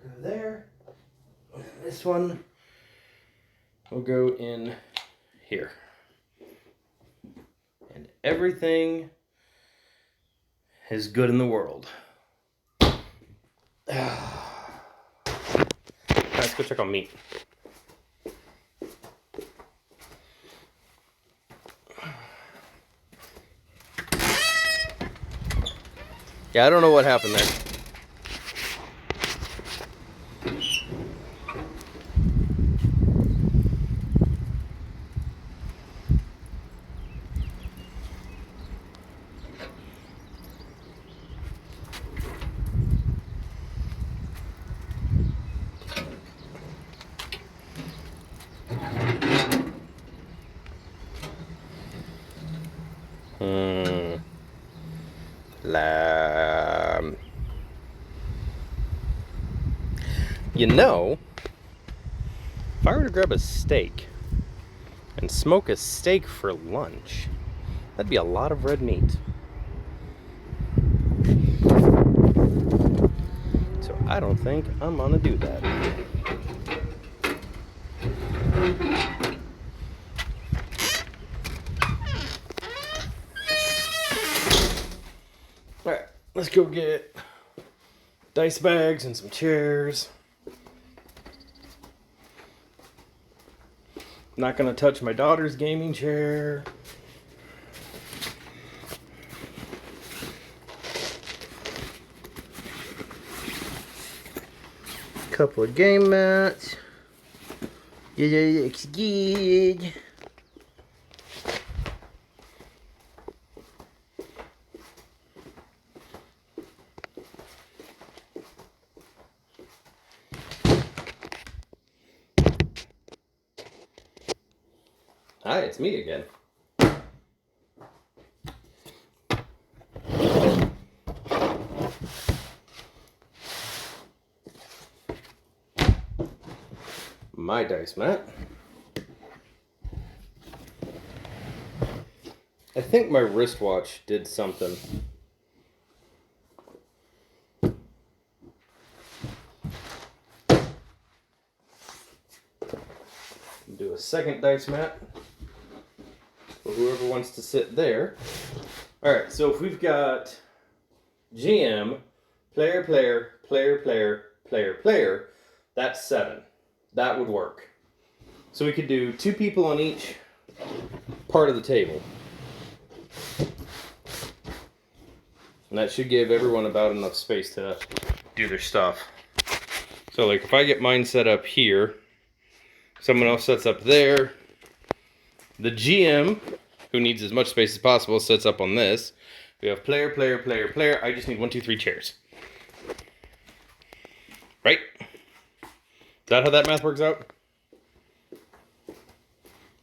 go there. This one will go in here. And everything is good in the world. Let's go check on meat. Yeah, I don't know what happened there. Lamb. You know, if I were to grab a steak and smoke a steak for lunch, that'd be a lot of red meat. So I don't think I'm gonna do that. Alright, let's go get dice bags and some chairs. Not gonna touch my daughter's gaming chair. Couple of game mats. Yeah, looks good. Hi, it's me again. My dice mat. I think my wristwatch did something. Do a second dice mat for whoever wants to sit there. Alright, so if we've got GM, player, player, player, player, player, player, that's 7. That would work. So we could do 2 people on each part of the table. And that should give everyone about enough space to do their stuff. So like if I get mine set up here, someone else sets up there, the GM, who needs as much space as possible, sets up on this. We have player, player, player, player. I just need 1, 2, 3 chairs. Right? Is that how that math works out?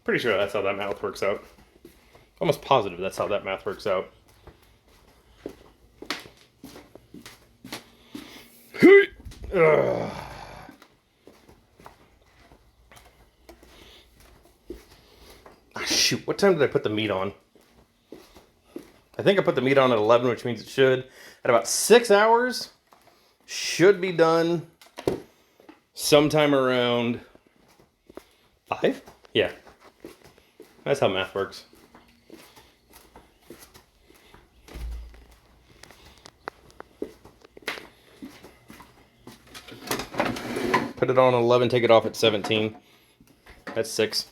Pretty sure that's how that math works out. Almost positive that's how that math works out. Shoot, what time did I put the meat on? I think I put the meat on at 11, which means it should. At about 6 hours, should be done sometime around 5? Yeah. That's how math works. Put it on at 11, take it off at 17. That's 6.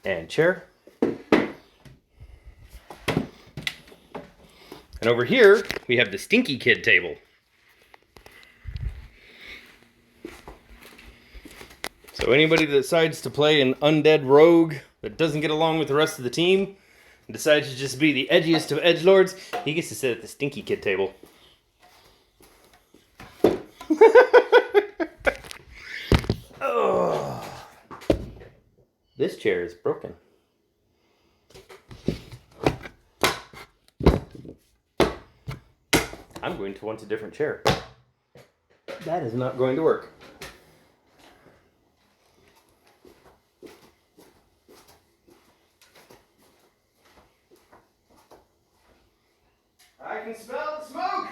And chair. And over here, we have the Stinky Kid table. So anybody that decides to play an undead rogue that doesn't get along with the rest of the team and decides to just be the edgiest of edgelords, he gets to sit at the Stinky Kid table. Oh. This chair is broken. I'm going to want a different chair. That is not going to work. I can smell the smoke!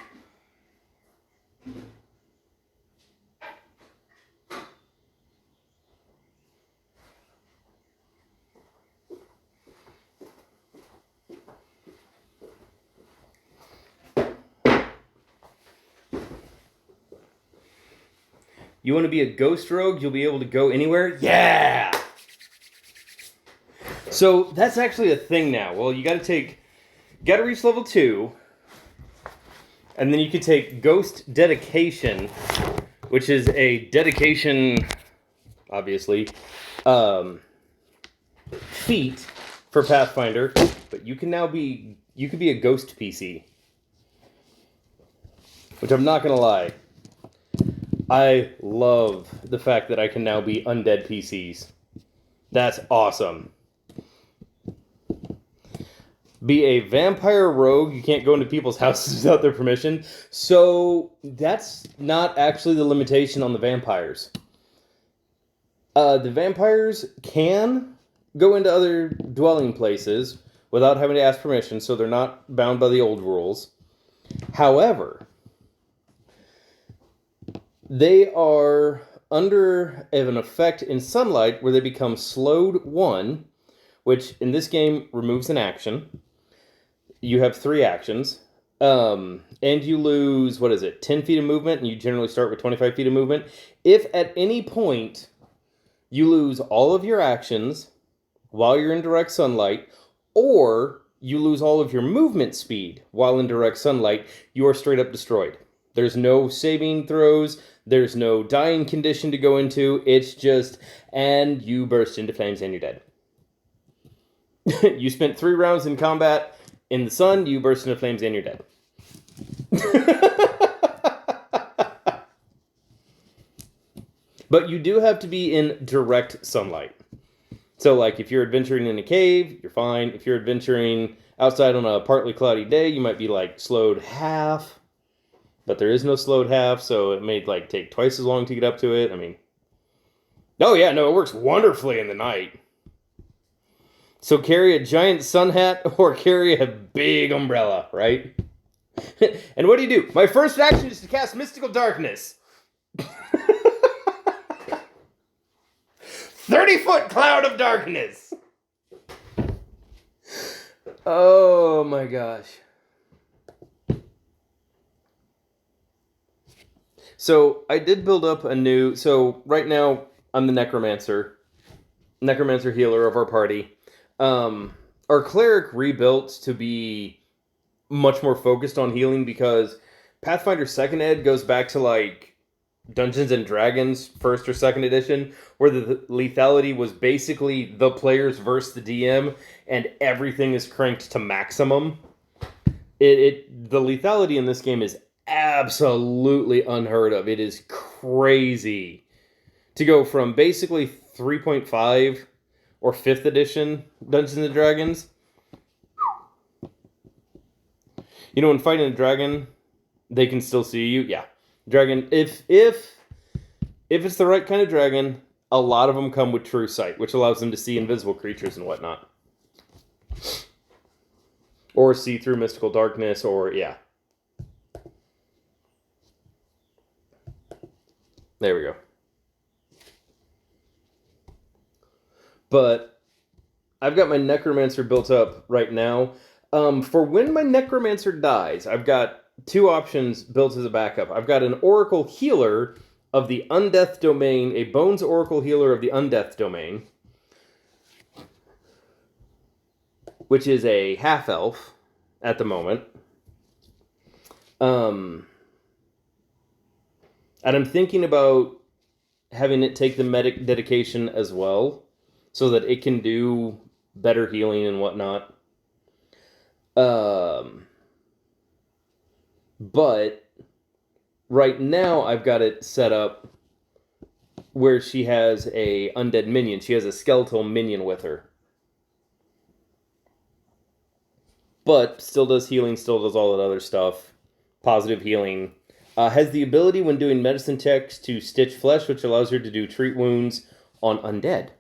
You want to be a ghost rogue? You'll be able to go anywhere? Yeah! So that's actually a thing now. Well, you got to reach level 2, and then you can take Ghost Dedication, which is a dedication, obviously, feat for Pathfinder. But you can be a ghost PC, which I'm not gonna lie, I love the fact that I can now be undead PCs. That's awesome. Be a vampire rogue. You can't go into people's houses without their permission. So that's not actually the limitation on the vampires. The vampires can go into other dwelling places without having to ask permission, so they're not bound by the old rules. However, they are under an effect in sunlight where they become slowed 1, which in this game removes an action. You have 3 actions, and you lose, 10 feet of movement, and you generally start with 25 feet of movement. If at any point you lose all of your actions while you're in direct sunlight, or you lose all of your movement speed while in direct sunlight, you are straight up destroyed. There's no saving throws, there's no dying condition to go into, it's just, and you burst into flames and you're dead. You spent 3 rounds in combat. In the sun, you burst into flames and you're dead. But you do have to be in direct sunlight. So, like, if you're adventuring in a cave, you're fine. If you're adventuring outside on a partly cloudy day, you might be, like, slowed half. But there is no slowed half, so it may, like, take twice as long to get up to it. I mean, oh, yeah, no, it works wonderfully in the night. So carry a giant sun hat or carry a big umbrella, right? And what do? My first action is to cast Mystical Darkness. 30-foot cloud of darkness. Oh my gosh. So I did build up a new... So right now I'm the Necromancer healer of our party. Our cleric rebuilt to be much more focused on healing because Pathfinder 2nd Ed goes back to like Dungeons and Dragons 1st or 2nd edition, where the lethality was basically the players versus the DM, and everything is cranked to maximum. The lethality in this game is absolutely unheard of. It is crazy to go from basically 3.5 or 5th edition Dungeons and Dragons. You know, when fighting a dragon, they can still see you. Yeah. Dragon, if it's the right kind of dragon, a lot of them come with true sight, which allows them to see invisible creatures and whatnot. Or see through mystical darkness, or, yeah. There we go. But I've got my Necromancer built up right now. For when my Necromancer dies, I've got 2 options built as a backup. I've got an Oracle Healer of the Undeath Domain, a Bones Oracle Healer of the Undeath Domain, which is a half-elf at the moment. And I'm thinking about having it take the medic dedication as well, so that it can do better healing and whatnot. But right now I've got it set up where she has a undead minion. She has a skeletal minion with her. But still does healing, still does all that other stuff. Positive healing. Has the ability when doing medicine checks to stitch flesh, which allows her to do treat wounds on undead.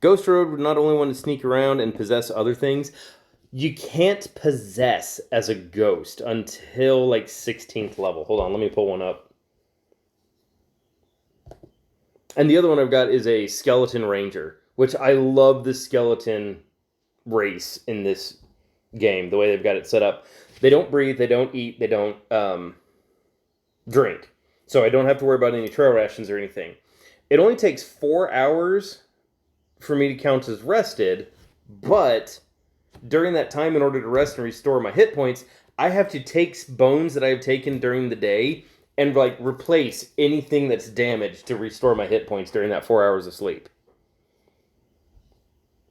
Ghost Road would not only want to sneak around and possess other things, you can't possess as a ghost until like 16th level. Hold on, let me pull one up. And the other one I've got is a Skeleton Ranger, which I love the skeleton race in this game, the way they've got it set up. They don't breathe, they don't eat, they don't drink. So I don't have to worry about any trail rations or anything. It only takes 4 hours for me to count as rested, but during that time, in order to rest and restore my hit points, I have to take bones that I've taken during the day and like replace anything that's damaged to restore my hit points during that 4 hours of sleep.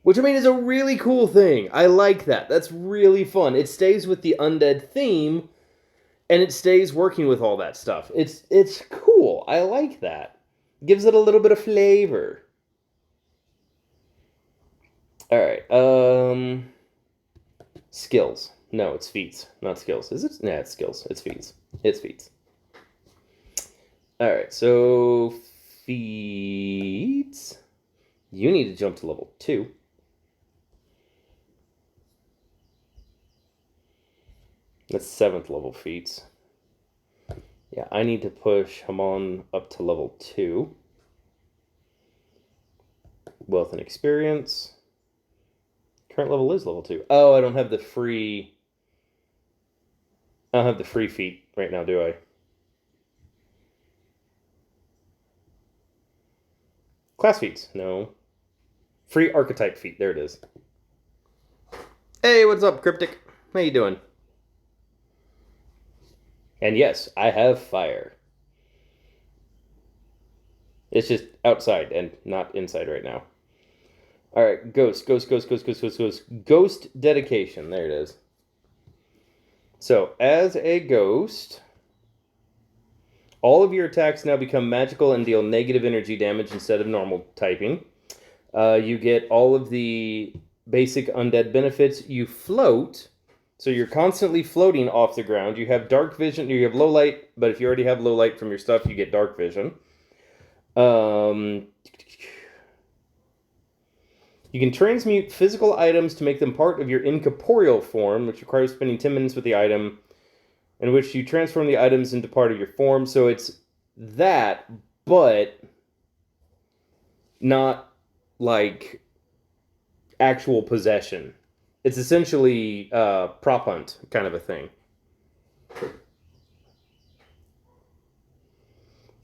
Which, I mean, is a really cool thing. I like that. That's really fun. It stays with the undead theme, and it stays working with all that stuff. It's cool. I like that. Gives it a little bit of flavor. Alright, skills. No, it's feats, not skills. Is it? Nah, it's skills. It's feats. It's feats. Alright, so feats. You need to jump to level 2. That's 7th level feats. Yeah, I need to push Hamon up to level 2. Wealth and experience. Current level is level 2. Oh, I don't have the free... I don't have the free feat right now, do I? Class feats. No. Free archetype feat. There it is. Hey, what's up, Cryptic? How you doing? And yes, I have fire. It's just outside and not inside right now. Alright, ghost dedication. There it is. So, as a ghost, all of your attacks now become magical and deal negative energy damage instead of normal typing. You get all of the basic undead benefits. You float, so you're constantly floating off the ground. You have dark vision, you have low light, but if you already have low light from your stuff, you get dark vision. You can transmute physical items to make them part of your incorporeal form, which requires spending 10 minutes with the item, in which you transform the items into part of your form. So it's that, but not like actual possession. It's essentially prop hunt kind of a thing.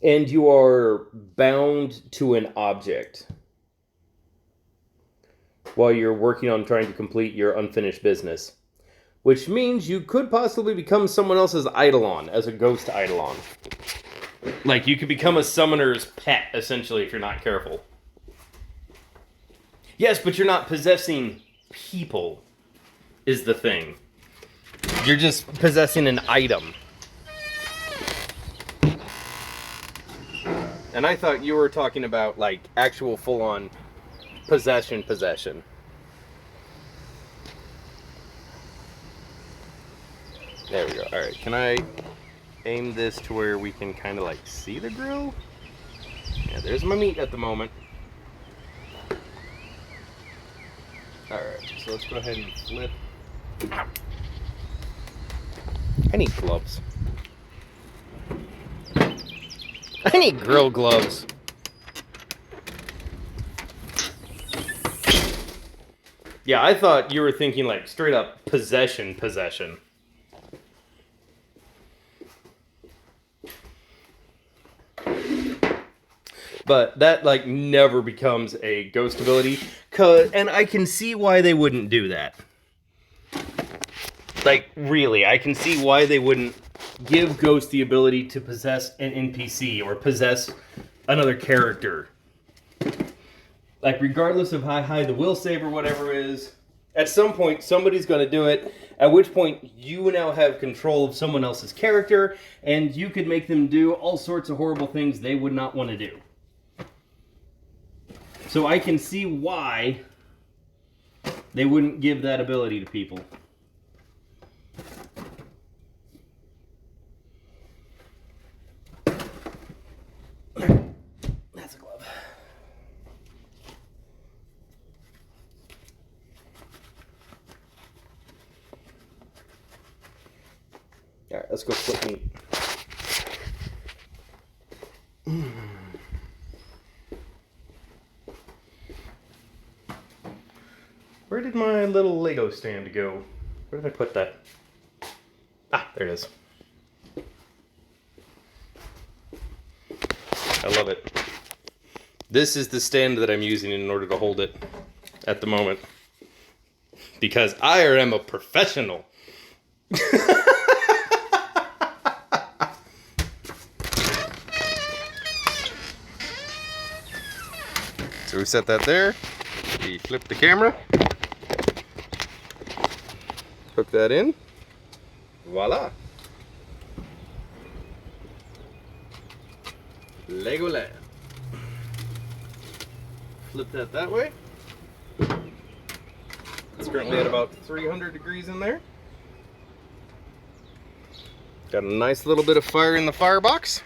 And you are bound to an object while you're working on trying to complete your unfinished business. Which means you could possibly become someone else's Eidolon, as a ghost Eidolon. Like, you could become a summoner's pet, essentially, if you're not careful. Yes, but you're not possessing people, is the thing. You're just possessing an item. And I thought you were talking about, like, actual full-on possession. There we go. Alright, can I aim this to where we can kind of, like, see the grill? Yeah, there's my meat at the moment. Alright, so let's go ahead and flip. I need gloves. I need grill gloves. Yeah, I thought you were thinking like straight up possession. But that like never becomes a ghost ability, and I can see why they wouldn't do that. Like really, I can see why they wouldn't give Ghost the ability to possess an NPC or possess another character. Like, regardless of how high the will save or whatever is, at some point, somebody's going to do it, at which point you now have control of someone else's character, and you could make them do all sorts of horrible things they would not want to do. So I can see why they wouldn't give that ability to people. That's a glove. let's go flip meat. Where did my little Lego stand go? Where did I put that? Ah, there it is. I love it. This is the stand that I'm using in order to hold it at the moment. Because I am a professional. So we set that there. We flip the camera. Hook that in. Voila. Legoland. Flip that way. It's currently at about 300 degrees in there. Got a nice little bit of fire in the firebox.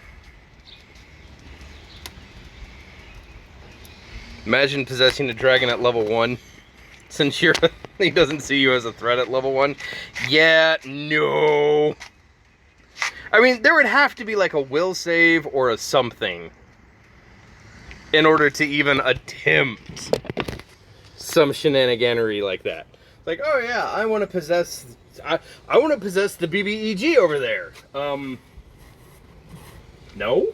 Imagine possessing a dragon at level 1 since he doesn't see you as a threat at level 1. Yeah, no. I mean, there would have to be like a will save or a something in order to even attempt some shenaniganery like that. Like, oh yeah, I want to possess the BBEG over there. No.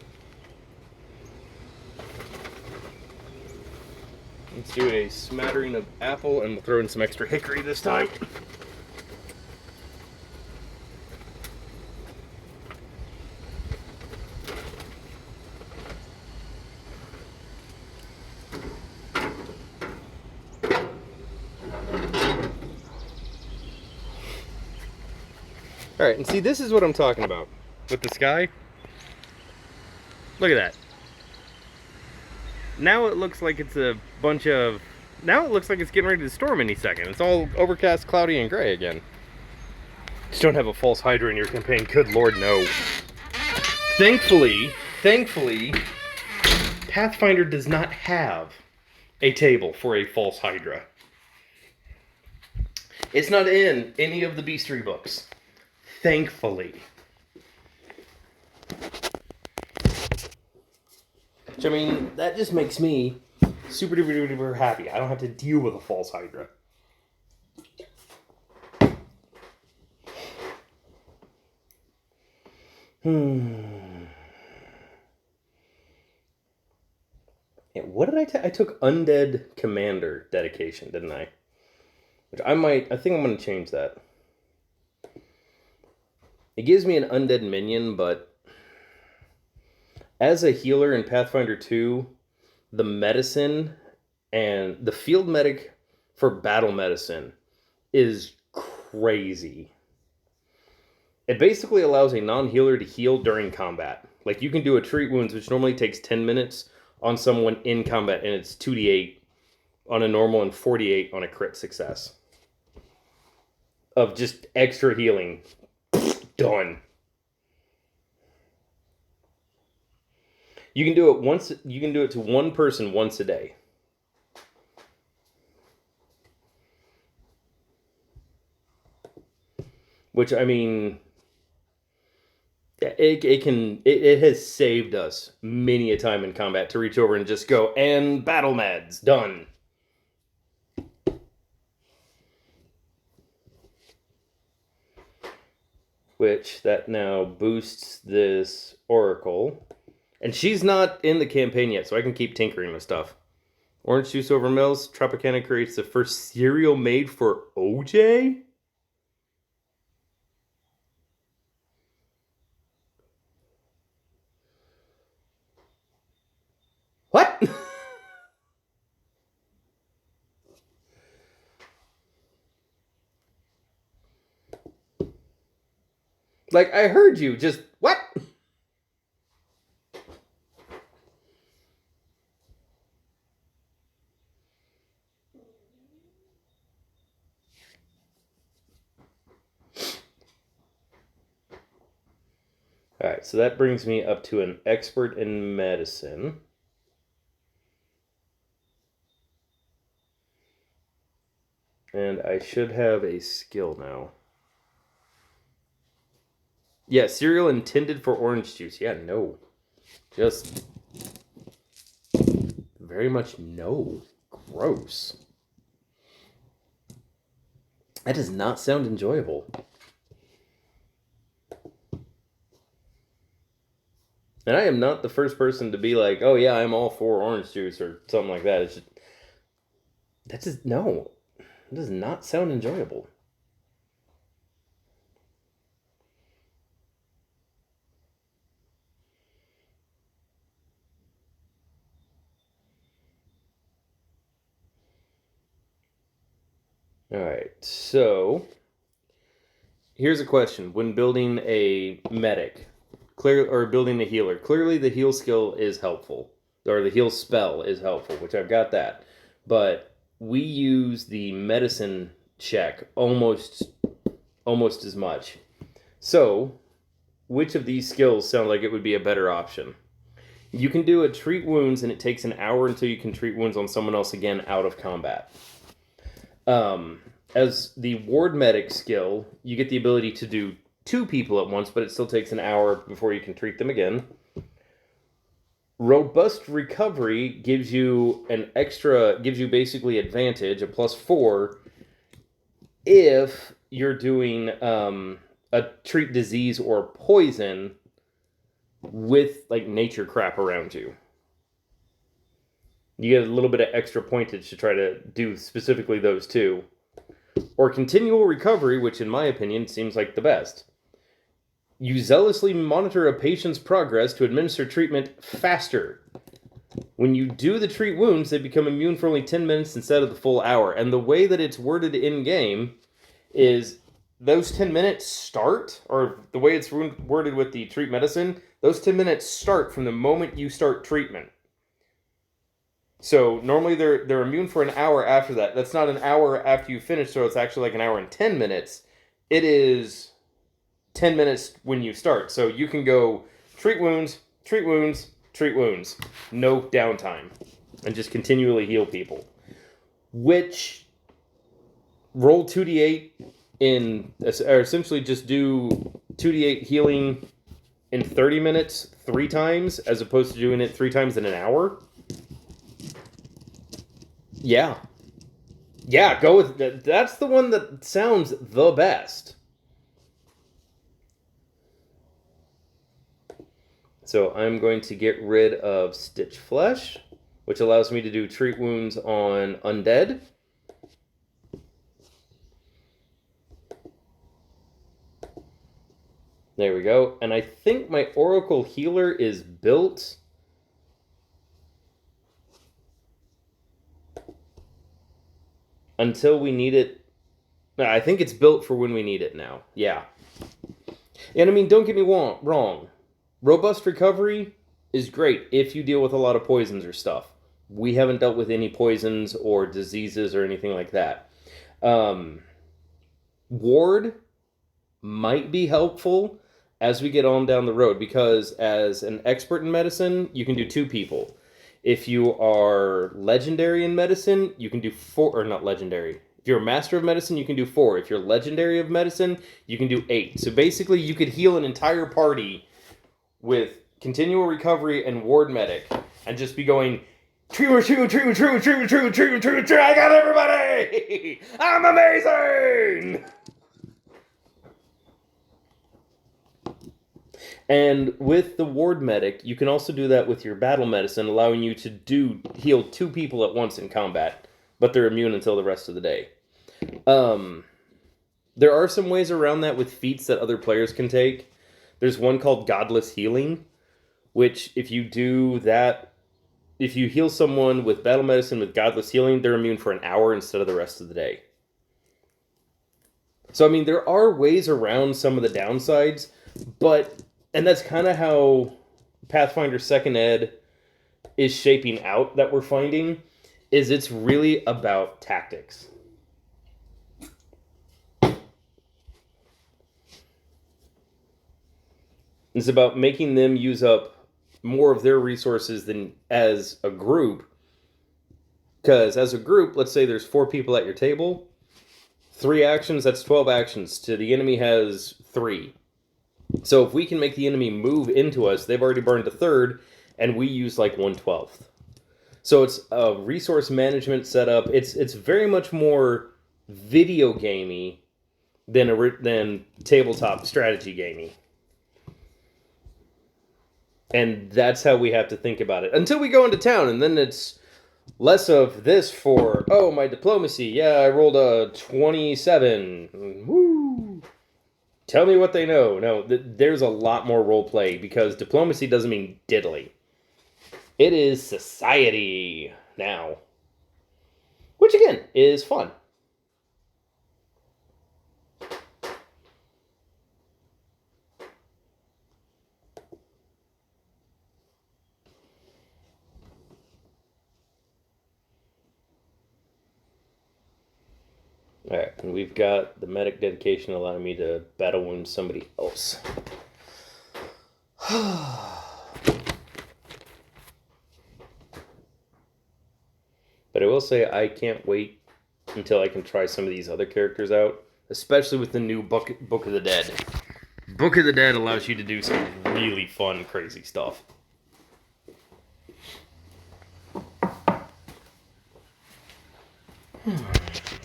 Let's do a smattering of apple and we'll throw in some extra hickory this time. Alright, and see, this is what I'm talking about with the sky. Look at that. Now it looks like it's a bunch of... Now it looks like it's getting ready to storm any second. It's all overcast, cloudy, and gray again. Just don't have a false hydra in your campaign. Good lord, no. Thankfully, Pathfinder does not have a table for a false hydra. It's not in any of the bestiary books. Thankfully. Which, I mean, that just makes me super duper duper duper happy. I don't have to deal with a false hydra. Yeah, what did I take? I took Undead Commander dedication, didn't I? Which I think I'm going to change that. It gives me an undead minion, but as a healer in Pathfinder 2, the medicine and the field medic for battle medicine is crazy. It basically allows a non-healer to heal during combat. Like, you can do a treat wounds, which normally takes 10 minutes on someone in combat, and it's 2d8 on a normal and 48 on a crit success. Of just extra healing. Done. You can do it once. You can do it to one person once a day. Which, I mean, it has saved us many a time in combat to reach over and just go, and battle meds, done. Which, that now boosts this Oracle. And she's not in the campaign yet, so I can keep tinkering with stuff. Orange juice over mills. Tropicana creates the first cereal made for OJ? What? Like, I heard you, just, what? Alright, so that brings me up to an expert in medicine. And I should have a skill now. Yeah, cereal intended for orange juice. Yeah, no. Just very much no. Gross. That does not sound enjoyable. And I am not the first person to be like, oh yeah, I'm all for orange juice or something like that. It's just, that just, no. It does not sound enjoyable. Alright, so here's a question. When building a medic, or building a healer, clearly the heal skill is helpful. Or the heal spell is helpful, which I've got that. But we use the medicine check almost as much. So, which of these skills sound like it would be a better option? You can do a treat wounds, and it takes an hour until you can treat wounds on someone else again out of combat. As the ward medic skill, you get the ability to do 2 people at once, but it still takes an hour before you can treat them again. Robust recovery gives you basically advantage, a +4, if you're doing a treat disease or poison with like nature crap around you. You get a little bit of extra pointage to try to do specifically those 2. Or continual recovery, which in my opinion seems like the best. You zealously monitor a patient's progress to administer treatment faster. When you do the treat wounds, they become immune for only 10 minutes instead of the full hour. And the way that it's worded in-game is those 10 minutes start, or the way it's worded with the treat medicine, those 10 minutes start from the moment you start treatment. So normally they're immune for an hour after that. That's not an hour after you finish, so it's actually like an hour and 10 minutes. It is 10 minutes when you start. So you can go treat wounds, treat wounds, treat wounds. No downtime. And just continually heal people. Which roll 2d8 or essentially just do 2d8 healing in 30 minutes 3 times as opposed to doing it 3 times in an hour. Yeah. Yeah, go with that. That's the one that sounds the best. So I'm going to get rid of Stitch Flesh, which allows me to do treat wounds on undead. There we go. And I think my Oracle Healer is built until we need it. I think it's built for when we need it now. Yeah. And I mean, don't get me wrong. Robust recovery is great if you deal with a lot of poisons or stuff. We haven't dealt with any poisons or diseases or anything like that. Ward might be helpful as we get on down the road, because as an expert in medicine, you can do 2 people. If you are legendary in medicine, you can do 4, or not legendary. If you're a master of medicine, you can do 4. If you're legendary of medicine, you can do 8. So basically, you could heal an entire party with continual recovery and ward medic, and just be going, true, I got everybody! I'm amazing! And with the ward medic, you can also do that with your battle medicine, allowing you to heal 2 people at once in combat, but they're immune until the rest of the day. There are some ways around that with feats that other players can take. There's one called Godless Healing, which if you do that, if you heal someone with battle medicine with Godless Healing, they're immune for an hour instead of the rest of the day. So, I mean, there are ways around some of the downsides, and that's kind of how Pathfinder 2nd Ed is shaping out, that we're finding, is it's really about tactics. It's about making them use up more of their resources than as a group. Because as a group, let's say there's 4 people at your table. 3 actions, that's 12 actions. To the enemy has 3. So if we can make the enemy move into us, they've already burned a third, and we use like 1/12. So it's a resource management setup. It's very much more video gamey than tabletop strategy gamey. And that's how we have to think about it. Until we go into town, and then it's less of this for, oh, my diplomacy. Yeah, I rolled a 27. Woo! Tell me what they know. No, there's a lot more role play because diplomacy doesn't mean diddly. It is society now. Which, again, is fun. Alright, and we've got the medic dedication allowing me to battle wound somebody else. But I will say I can't wait until I can try some of these other characters out, especially with the new Book of the Dead. Book of the Dead allows you to do some really fun, crazy stuff.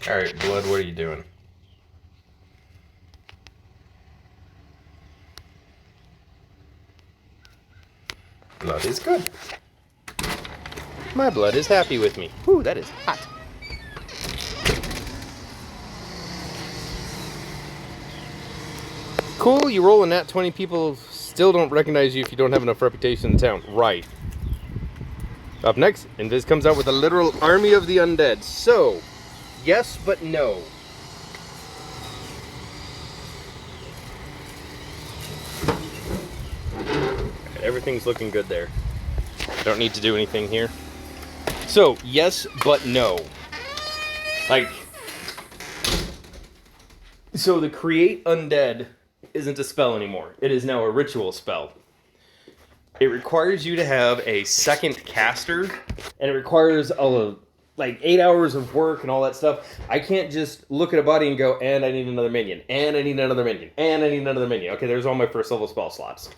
Alright, Blood, what are you doing? Blood is good. My blood is happy with me. Ooh, that is hot. Cool, you roll a nat 20, people still don't recognize you if you don't have enough reputation in town. Right. Up next, Invis comes out with a literal army of the undead. So, yes, but no. Everything's looking good there. Don't need to do anything here. So, yes, but no. Like, so the create undead isn't a spell anymore. It is now a ritual spell. It requires you to have a second caster, and it requires like 8 hours of work and all that stuff. I can't just look at a body and go, and I need another minion, and I need another minion, and I need another minion. Okay, there's all my first level spell slots.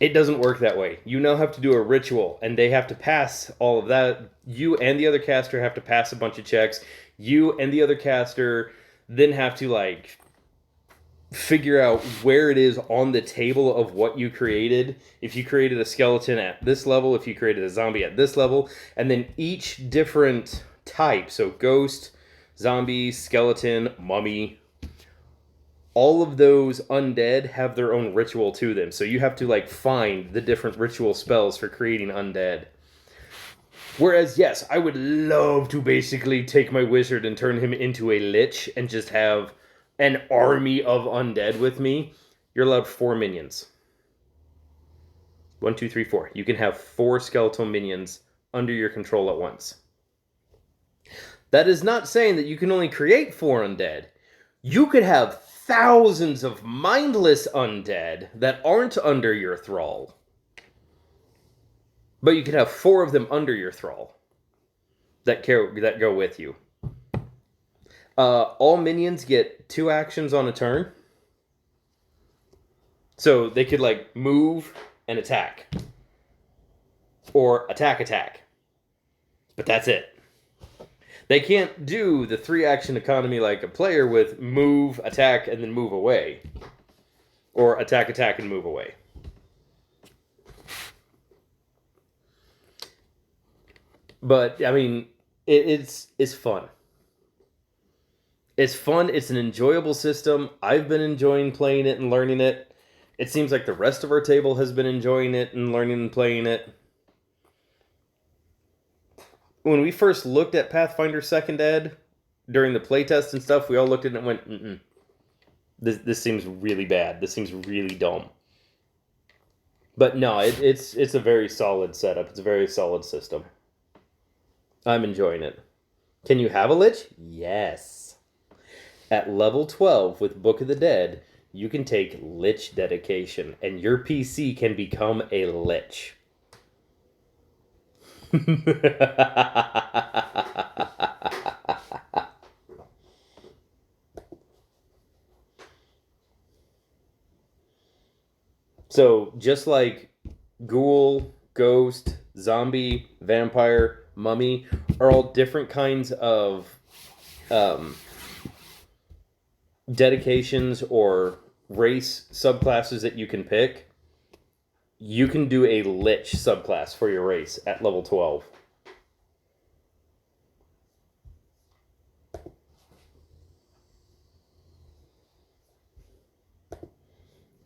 It doesn't work that way. You now have to do a ritual, and they have to pass all of that. You and the other caster have to pass a bunch of checks. You and the other caster then have to, like, figure out where it is on the table of what you created. If you created a skeleton at this level, if you created a zombie at this level, and then each different type, so ghost, zombie, skeleton, mummy, all of those undead have their own ritual to them. So you have to, like, find the different ritual spells for creating undead. Whereas, yes, I would love to basically take my wizard and turn him into a lich and just have an army of undead with me. You're allowed 4 minions. 1, 2, 3, 4. You can have 4 skeletal minions under your control at once. That is not saying that you can only create 4 undead. You could have thousands of mindless undead that aren't under your thrall. But you could have 4 of them under your thrall that go with you. All minions get 2 actions on a turn. So they could, like, move and attack. Or attack. But that's it. They can't do the 3-action economy like a player with move, attack, and then move away. Or attack, and move away. But, I mean, it's fun. It's fun. It's an enjoyable system. I've been enjoying playing it and learning it. It seems like the rest of our table has been enjoying it and learning and playing it. When we first looked at Pathfinder 2nd Ed, during the playtest and stuff, we all looked at it and went, This seems really bad. This seems really dumb. But no, it's a very solid setup. It's a very solid system. I'm enjoying it. Can you have a lich? Yes. At level 12 with Book of the Dead, you can take lich dedication, and your PC can become a lich. So just like ghoul, ghost, zombie, vampire, mummy are all different kinds of dedications or race subclasses that you can pick, you can do a lich subclass for your race at level 12.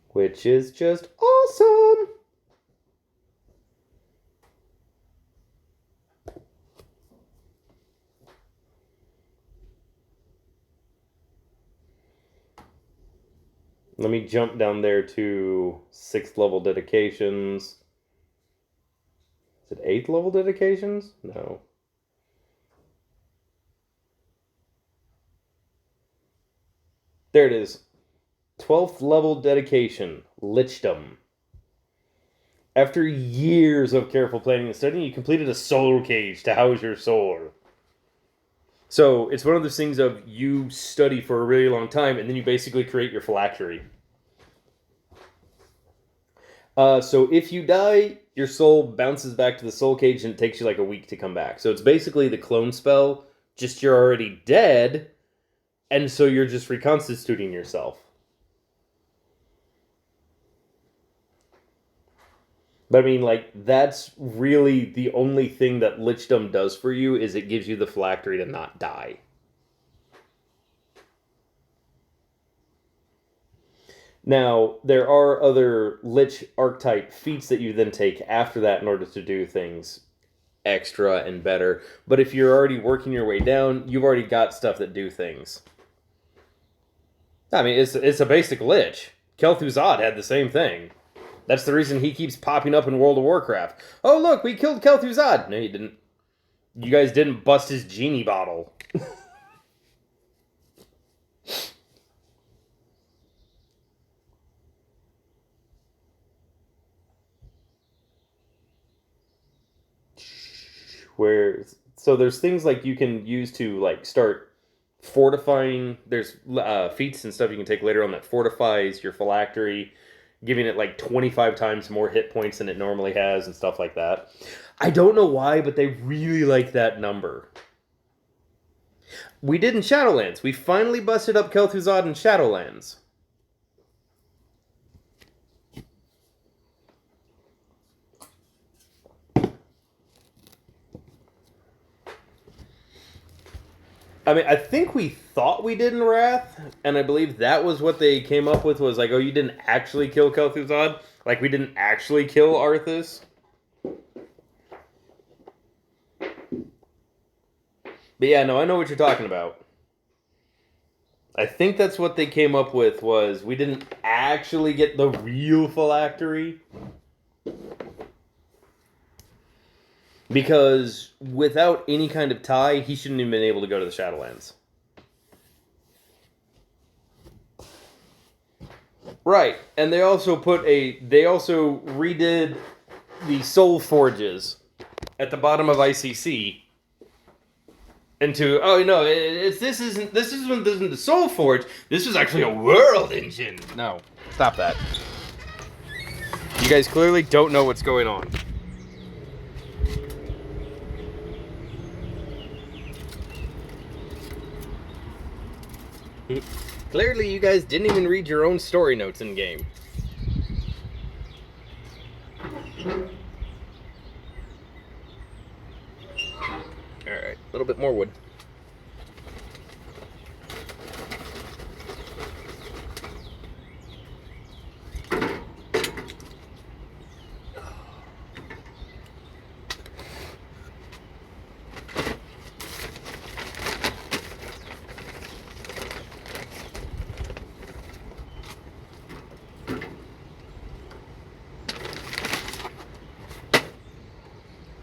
Which is just awesome! Let me jump down there to 6th level dedications. Is it 8th level dedications? No. There it is. 12th level dedication, Lichdom. After years of careful planning and studying, you completed a soul cage to house your soul. So it's one of those things of you study for a really long time, and then you basically create your phylactery. So if you die, your soul bounces back to the soul cage, and it takes you like a week to come back. So it's basically the clone spell, just you're already dead, and so you're just reconstituting yourself. But I mean, like, that's really the only thing that Lichdom does for you, is it gives you the phylactery to not die. Now, there are other Lich archetype feats that you then take after that in order to do things extra and better. But if you're already working your way down, you've already got stuff that do things. I mean, it's a basic Lich. Kel'Thuzad had the same thing. That's the reason he keeps popping up in World of Warcraft. Oh, look, we killed Kel'Thuzad. No, you didn't. You guys didn't bust his genie bottle. So there's things like you can use to like start fortifying. There's feats and stuff you can take later on that fortifies your phylactery, giving it like 25 times more hit points than it normally has and stuff like that. I don't know why, but they really like that number. We did in Shadowlands. We finally busted up Kel'Thuzad in Shadowlands. I mean, I think we thought we did in Wrath, and I believe that was what they came up with, was like, oh, you didn't actually kill Kel'Thuzad? Like, we didn't actually kill Arthas? But yeah, no, I know what you're talking about. I think that's what they came up with, was we didn't actually get the real phylactery. Because without any kind of tie, he shouldn't have been able to go to the Shadowlands. Right, and they also redid the Soul Forges at the bottom of ICC into, oh no, this isn't the Soul Forge. This is actually a world engine. No, stop that. You guys clearly don't know what's going on. Clearly, you guys didn't even read your own story notes in game. Alright, a little bit more wood.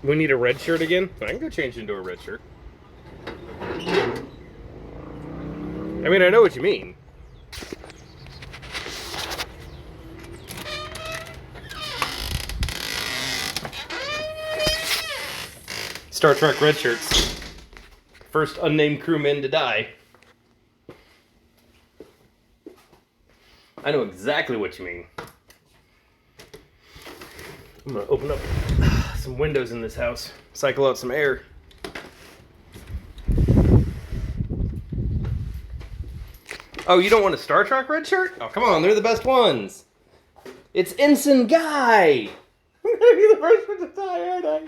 We need a red shirt again? I can go change into a red shirt. I mean, I know what you mean. Star Trek red shirts. First unnamed crewmen to die. I know exactly what you mean. I'm gonna open up some windows in this house, cycle out some air. Oh, you don't want a Star Trek red shirt? Oh, come on, they're the best ones. It's Ensign Guy. I'm gonna be the first one to die, aren't I?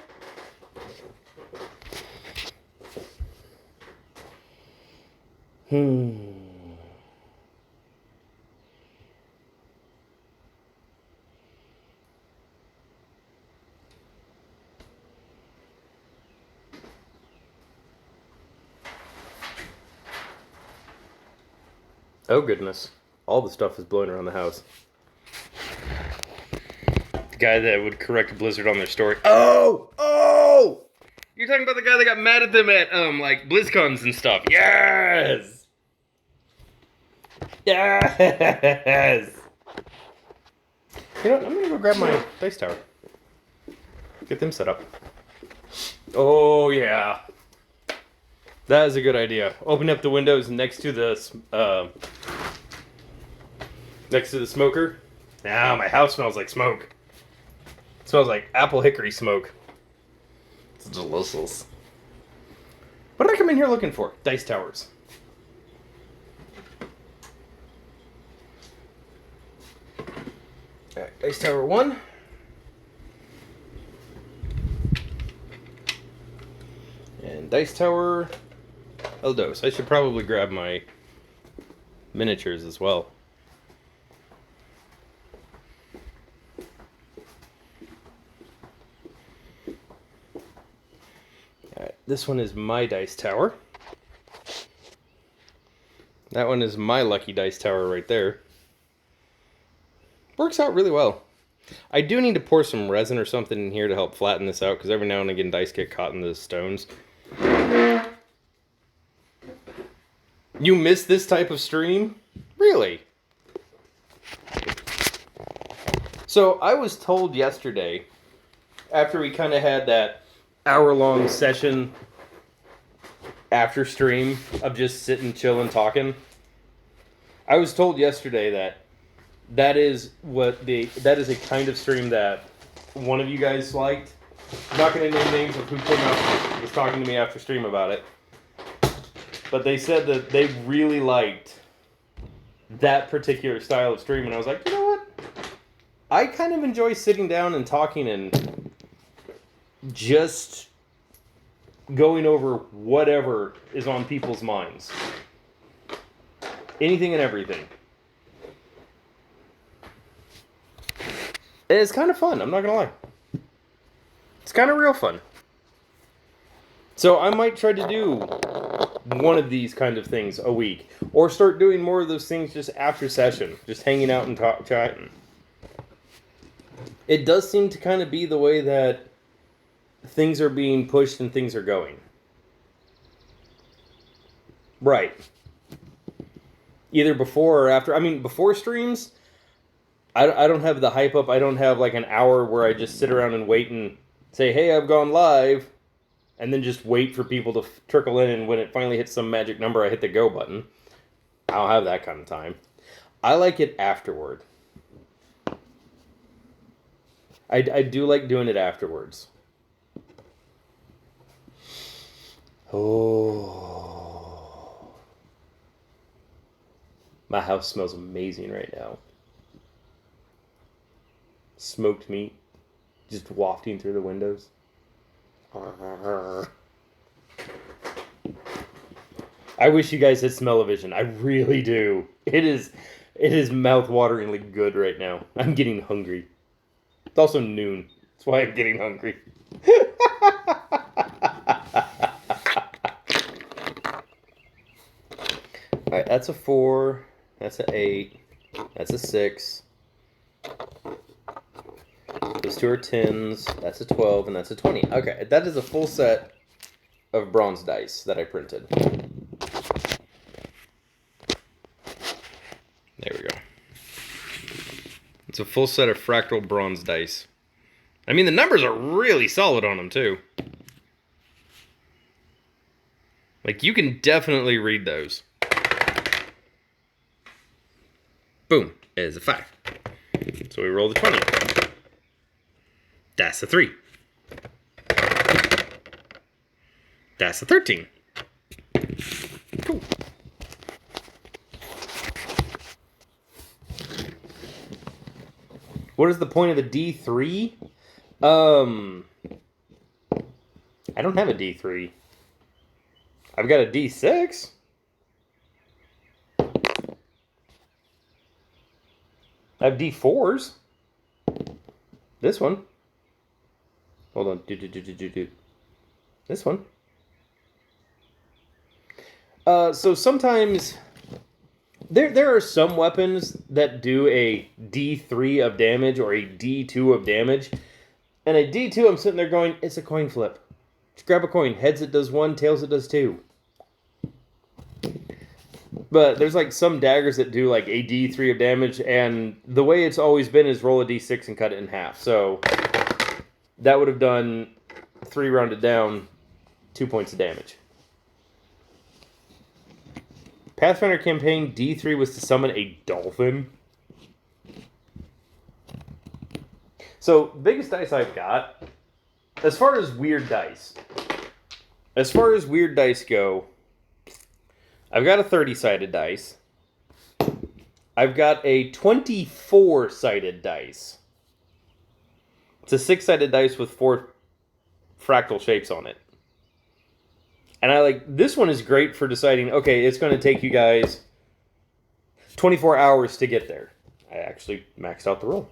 Oh goodness. All the stuff is blowing around the house. The guy that would correct a blizzard on their story. Oh! Oh! You're talking about the guy that got mad at them at like BlizzCons and stuff. Yes! Yes! You know what? I'm gonna go grab my dice tower. Get them set up. Oh yeah. That is a good idea. Open up the windows next to the smoker. Now my house smells like smoke. It smells like apple hickory smoke. It's delicious. What did I come in here looking for? Dice towers. Alright, dice tower 1. And dice tower Eldos. I should probably grab my miniatures as well. Alright, this one is my dice tower. That one is my lucky dice tower right there. Works out really well. I do need to pour some resin or something in here to help flatten this out, because every now and again dice get caught in the stones. You miss this type of stream? Really? So I was told yesterday, after we kind of had that hour-long session after stream of just sitting, chilling, talking, I was told yesterday that is a kind of stream that one of you guys liked. I'm not going to name names of who came out and was talking to me after stream about it. But they said that they really liked that particular style of stream. And I was like, you know what? I kind of enjoy sitting down and talking and just going over whatever is on people's minds. Anything and everything. And it's kind of fun, I'm not going to lie. It's kind of real fun. So I might try to do one of these kind of things a week. Or start doing more of those things just after session. Just hanging out and chatting. It does seem to kind of be the way that things are being pushed and things are going. Right. Either before or after. I mean, before streams, I don't have the hype up. I don't have like an hour where I just sit around and wait and say, hey, I've gone live. And then just wait for people to trickle in. And when it finally hits some magic number, I hit the go button. I don't have that kind of time. I like it afterward. I do like doing it afterwards. Oh. My house smells amazing right now. Smoked meat just wafting through the windows. I wish you guys had smell-o-vision. I really do. It is mouth-wateringly good right now. I'm getting hungry. It's also noon. That's why I'm getting hungry. Alright, that's a 4. That's an 8. That's a 6. Those 2 are 10s. That's a 12, and that's a 20. Okay, that is a full set of bronze dice that I printed. There we go. It's a full set of fractal bronze dice. I mean, the numbers are really solid on them, too. Like, you can definitely read those. Boom. Is a 5. So we roll the 20. That's a 3. That's a 13. Cool. What is the point of the D3? I don't have a D3. I've got a D6. I have D4s. This one. Hold on. This one. So sometimes there are some weapons that do a D3 of damage or a D2 of damage. And a D2, I'm sitting there going, it's a coin flip. Just grab a coin. Heads it does 1, tails it does 2. But there's like some daggers that do like a D3 of damage, and the way it's always been is roll a D6 and cut it in half. So that would have done 3 rounded down, 2 points of damage. Pathfinder campaign D3 was to summon a dolphin. So biggest dice I've got, as far as weird dice go, I've got a 30-sided dice. I've got a 24-sided dice. It's a 6-sided dice with 4 fractal shapes on it. And this one is great for deciding, okay, it's going to take you guys 24 hours to get there. I actually maxed out the roll.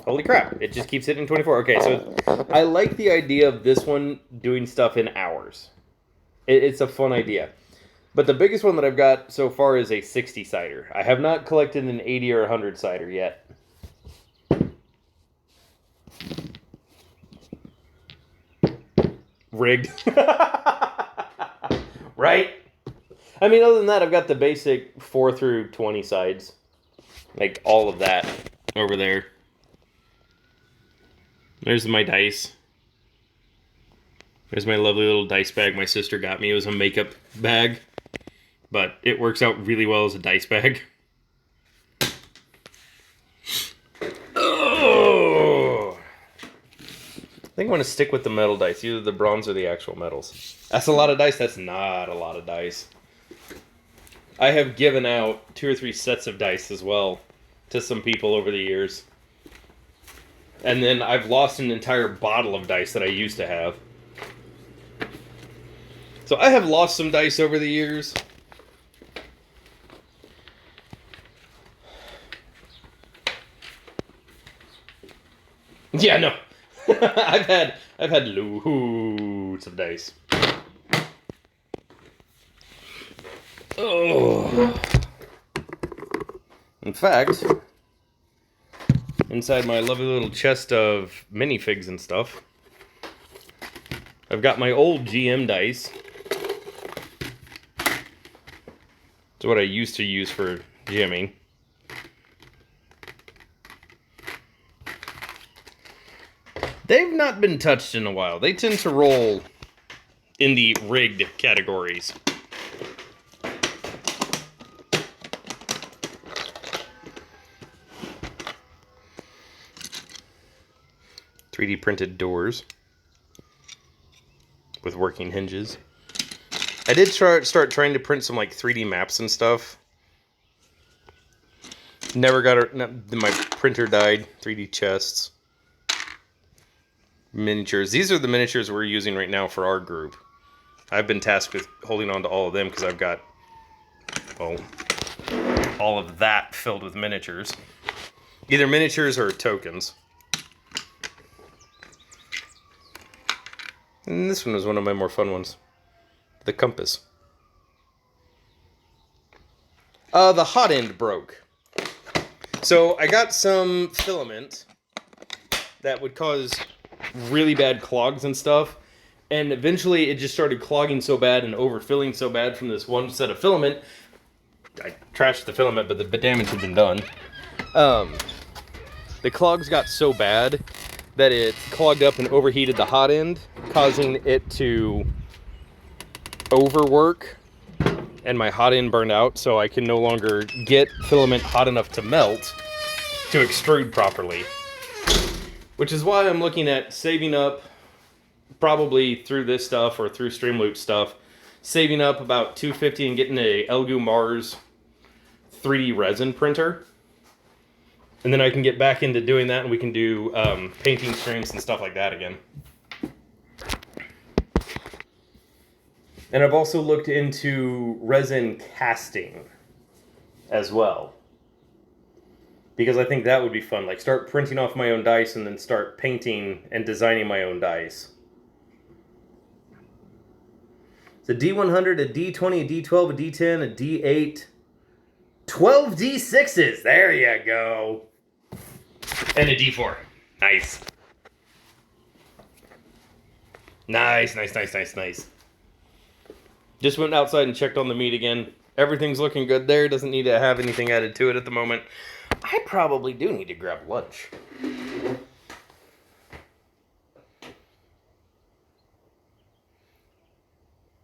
Holy crap, it just keeps hitting 24. Okay, so I like the idea of this one doing stuff in hours. It's a fun idea. But the biggest one that I've got so far is a 60-sider. I have not collected an 80 or 100-sider yet. Rigged. Right? I mean, other than that, I've got the basic 4 through 20 sides. Like, all of that over there. There's my dice. There's my lovely little dice bag my sister got me. It was a makeup bag. But it works out really well as a dice bag. Oh! I think I'm going to stick with the metal dice. Either the bronze or the actual metals. That's a lot of dice. That's not a lot of dice. I have given out 2 or 3 sets of dice as well to some people over the years. And then I've lost an entire bottle of dice that I used to have. So I have lost some dice over the years. Yeah, no. I've had loads of dice. Oh. In fact, inside my lovely little chest of minifigs and stuff, I've got my old GM dice. It's what I used to use for GMing. They've not been touched in a while. They tend to roll in the rigged categories. .3D printed doors with working hinges. I did start trying to print some like 3D maps and stuff. Never got it. My printer died. 3D chests. Miniatures. These are the miniatures we're using right now for our group. I've been tasked with holding on to all of them because I've got, well, all of that filled with miniatures. Either miniatures or tokens. And this one was one of my more fun ones. The compass. The hot end broke. So I got some filament that would cause really bad clogs and stuff. And eventually it just started clogging so bad and overfilling so bad from this one set of filament. I trashed the filament, but the damage had been done. The clogs got so bad that it clogged up and overheated the hot end, causing it to overwork, and my hot end burned out, so I can no longer get filament hot enough to melt. to extrude properly. Which is why I'm looking at saving up, probably through this stuff or through Streamloop stuff, saving up about $250 and getting a Elegoo Mars 3D resin printer. And then I can get back into doing that and we can do painting streams and stuff like that again. And I've also looked into resin casting as well. Because I think that would be fun. Like, start printing off my own dice and then start painting and designing my own dice. It's a D100, a D20, a D12, a D10, a D8. 12 D6s! There you go! And a D4. Nice. Nice. Just went outside and checked on the meat again. Everything's looking good there. Doesn't need to have anything added to it at the moment. I probably do need to grab lunch.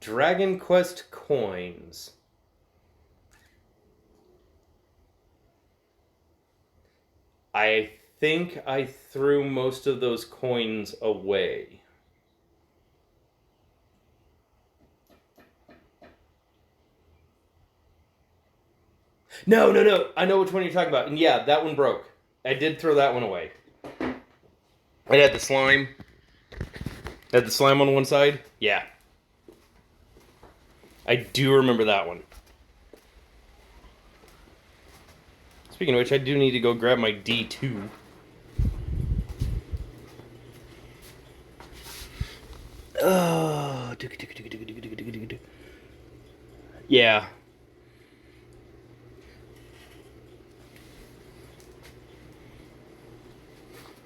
Dragon Quest coins. I think I threw most of those coins away. No. I know which one you're talking about. And yeah, that one broke. I did throw that one away. It had the slime. Had the slime on one side? Yeah. I do remember that one. Speaking of which, I do need to go grab my D2. Oh. Yeah.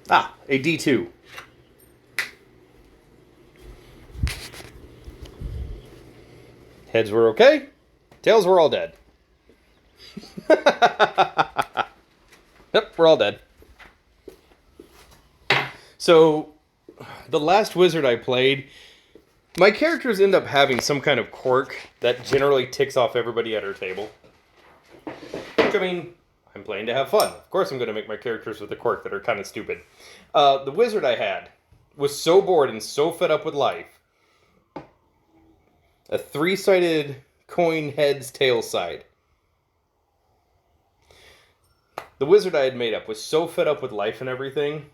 Ah, a D2. Heads were okay. Tails were all dead. Yep, we're all dead. So, the last wizard I played, my characters end up having some kind of quirk that generally ticks off everybody at our table. Which, I mean, I'm playing to have fun. Of course I'm going to make my characters with a quirk that are kind of stupid. The wizard I had was so bored and so fed up with life. A 3-sided coin heads tails side. The wizard I had made up was so fed up with life and everything.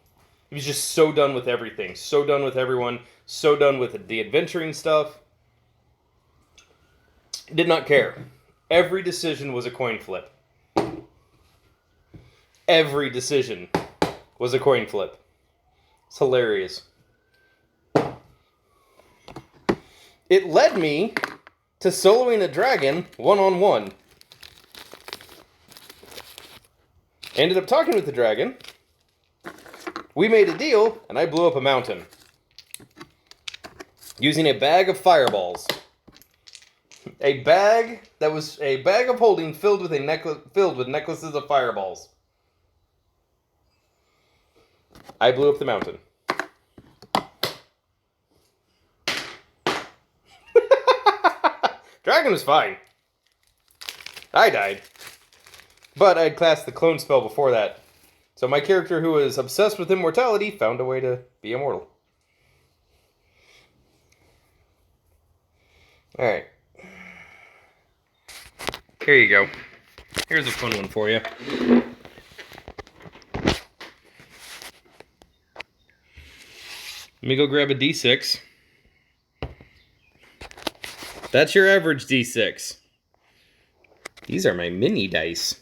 He was just so done with everything. So done with everyone. So done with the adventuring stuff. Did not care. Every decision was a coin flip. Every decision was a coin flip. It's hilarious. It led me to soloing a dragon one-on-one. Ended up talking with the dragon. We made a deal, and I blew up a mountain. Using a bag of fireballs. A bag that was a bag of holding filled with necklaces of fireballs. I blew up the mountain. Dragon was fine. I died. But I'd classed the clone spell before that. So my character who was obsessed with immortality found a way to be immortal. Alright. Here you go. Here's a fun one for you. Let me go grab a D6. That's your average D6. These are my mini dice.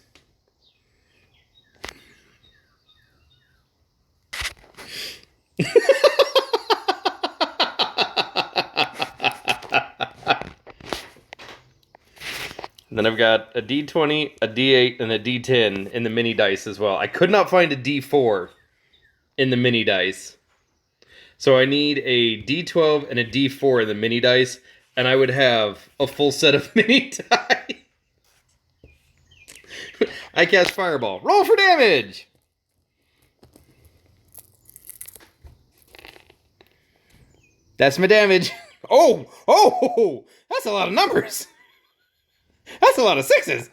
Then I've got a D20, a D8, and a D10 in the mini dice as well. I could not find a D4 in the mini dice. So I need a D12 and a D4 in the mini dice, and I would have a full set of mini dice. I cast Fireball. Roll for damage! That's my damage. Oh! That's a lot of numbers. That's a lot of 6s.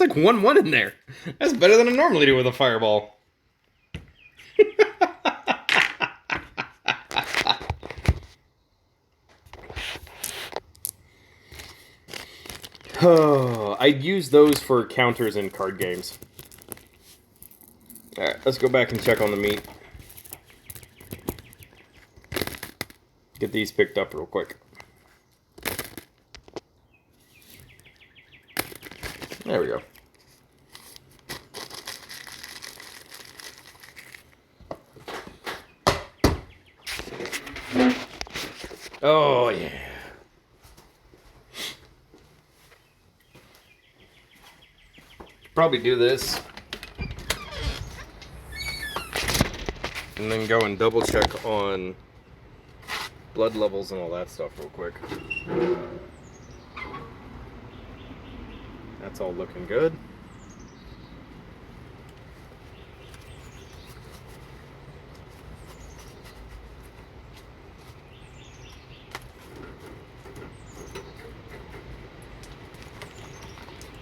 It's like 1-1 in there. That's better than I normally do with a fireball. Oh, I'd use those for counters in card games. Alright, let's go back and check on the meat. Get these picked up real quick. There we go. Oh, yeah. Probably do this. And then go and double check on blood levels and all that stuff real quick. That's all looking good.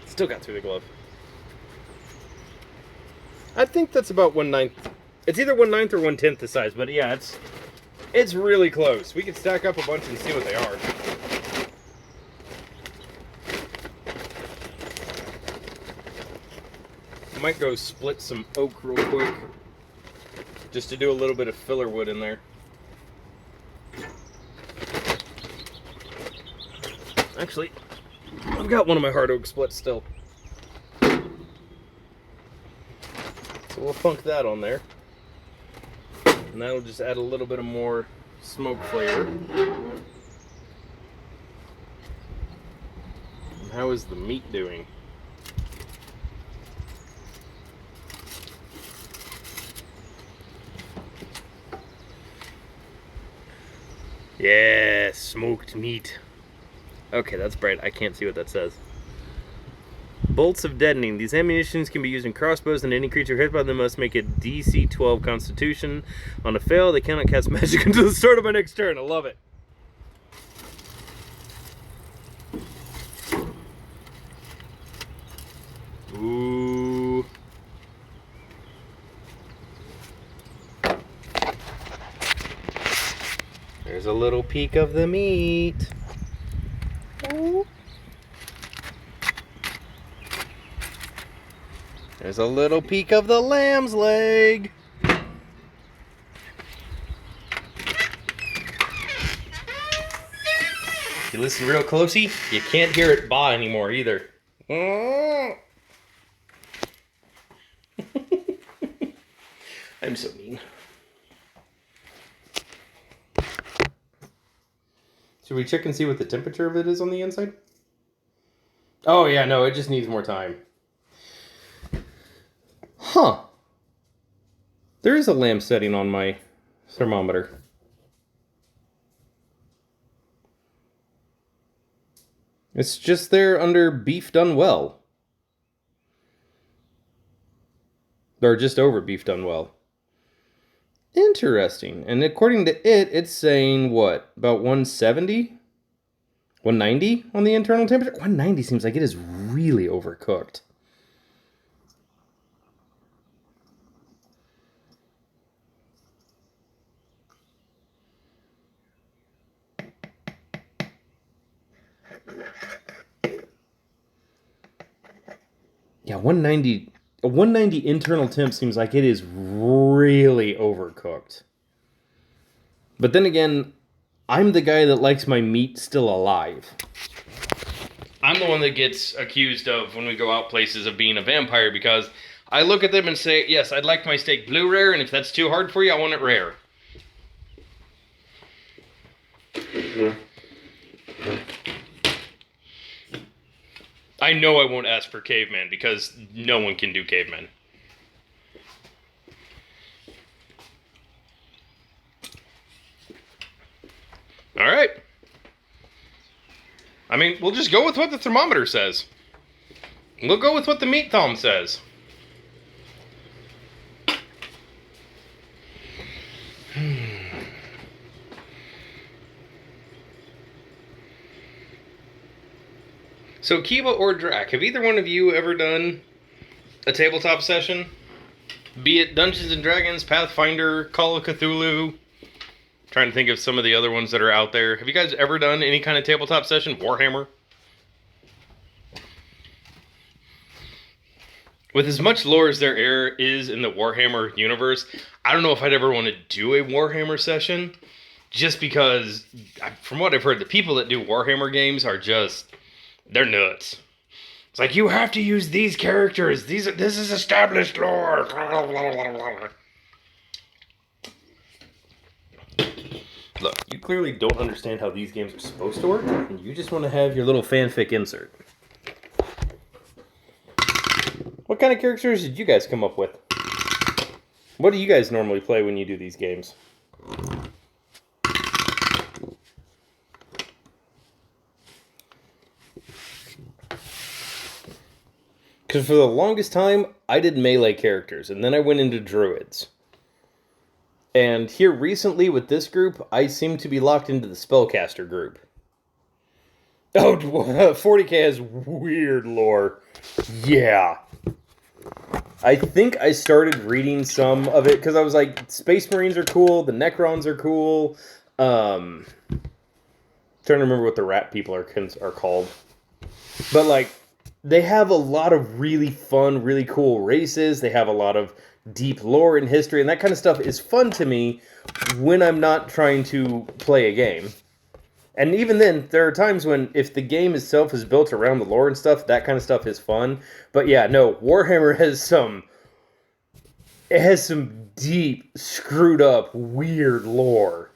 Still got through the glove. I think that's about 1/9. It's either 1/9 or 1/10 the size, but yeah, it's really close. We could stack up a bunch and see what they are. I might go split some oak real quick, just to do a little bit of filler wood in there. Actually, I've got one of my hard oak splits still. So we'll funk that on there. And that'll just add a little bit of more smoke flavor. And how is the meat doing? Yeah, smoked meat. Okay, that's bright. I can't see what that says. Bolts of deadening. These ammunitions can be used in crossbows, and any creature hit by them must make a DC 12 Constitution. On a fail, they cannot cast magic until the start of my next turn. I love it. Ooh. There's a little peek of the meat. Ooh. There's a little peek of the lamb's leg. If you listen real closely, you can't hear it baa anymore either. I'm so mean. Should we check and see what the temperature of it is on the inside? Oh yeah, no, it just needs more time. Huh. There is a lamb setting on my thermometer. It's just there under beef done well. Or just over beef done well. Interesting. And according to it, it's saying what? About 170? 190 on the internal temperature? 190 seems like it is really overcooked. Yeah, 190. A 190 internal temp seems like it is really overcooked. But then again, I'm the guy that likes my meat still alive. I'm the one that gets accused of, when we go out places, of being a vampire, because I look at them and say, yes, I'd like my steak blue rare, and if that's too hard for you, I want it rare. I know I won't ask for caveman, because no one can do caveman. Alright. I mean, we'll just go with what the thermometer says. We'll go with what the meat thom says. So Kiva or Drac, have either one of you ever done a tabletop session? Be it Dungeons and Dragons, Pathfinder, Call of Cthulhu. Trying to think of some of the other ones that are out there. Have you guys ever done any kind of tabletop session? Warhammer? With as much lore as there is in the Warhammer universe, I don't know if I'd ever want to do a Warhammer session. Just because, from what I've heard, the people that do Warhammer games are just, they're nuts. It's like, you have to use these characters. This is established lore. Look, you clearly don't understand how these games are supposed to work, and you just want to have your little fanfic insert. What kind of characters did you guys come up with? What do you guys normally play when you do these games? Because for the longest time, I did melee characters, and then I went into druids. And here recently with this group, I seem to be locked into the spellcaster group. Oh, 40k has weird lore. Yeah. I think I started reading some of it, because I was like, Space Marines are cool, the Necrons are cool. Trying to remember what the rat people are called. But like, they have a lot of really fun, really cool races. They have a lot of deep lore and history, and that kind of stuff is fun to me when I'm not trying to play a game. And even then, there are times when, if the game itself is built around the lore and stuff, that kind of stuff is fun. But yeah, no, Warhammer has some deep, screwed up, weird lore.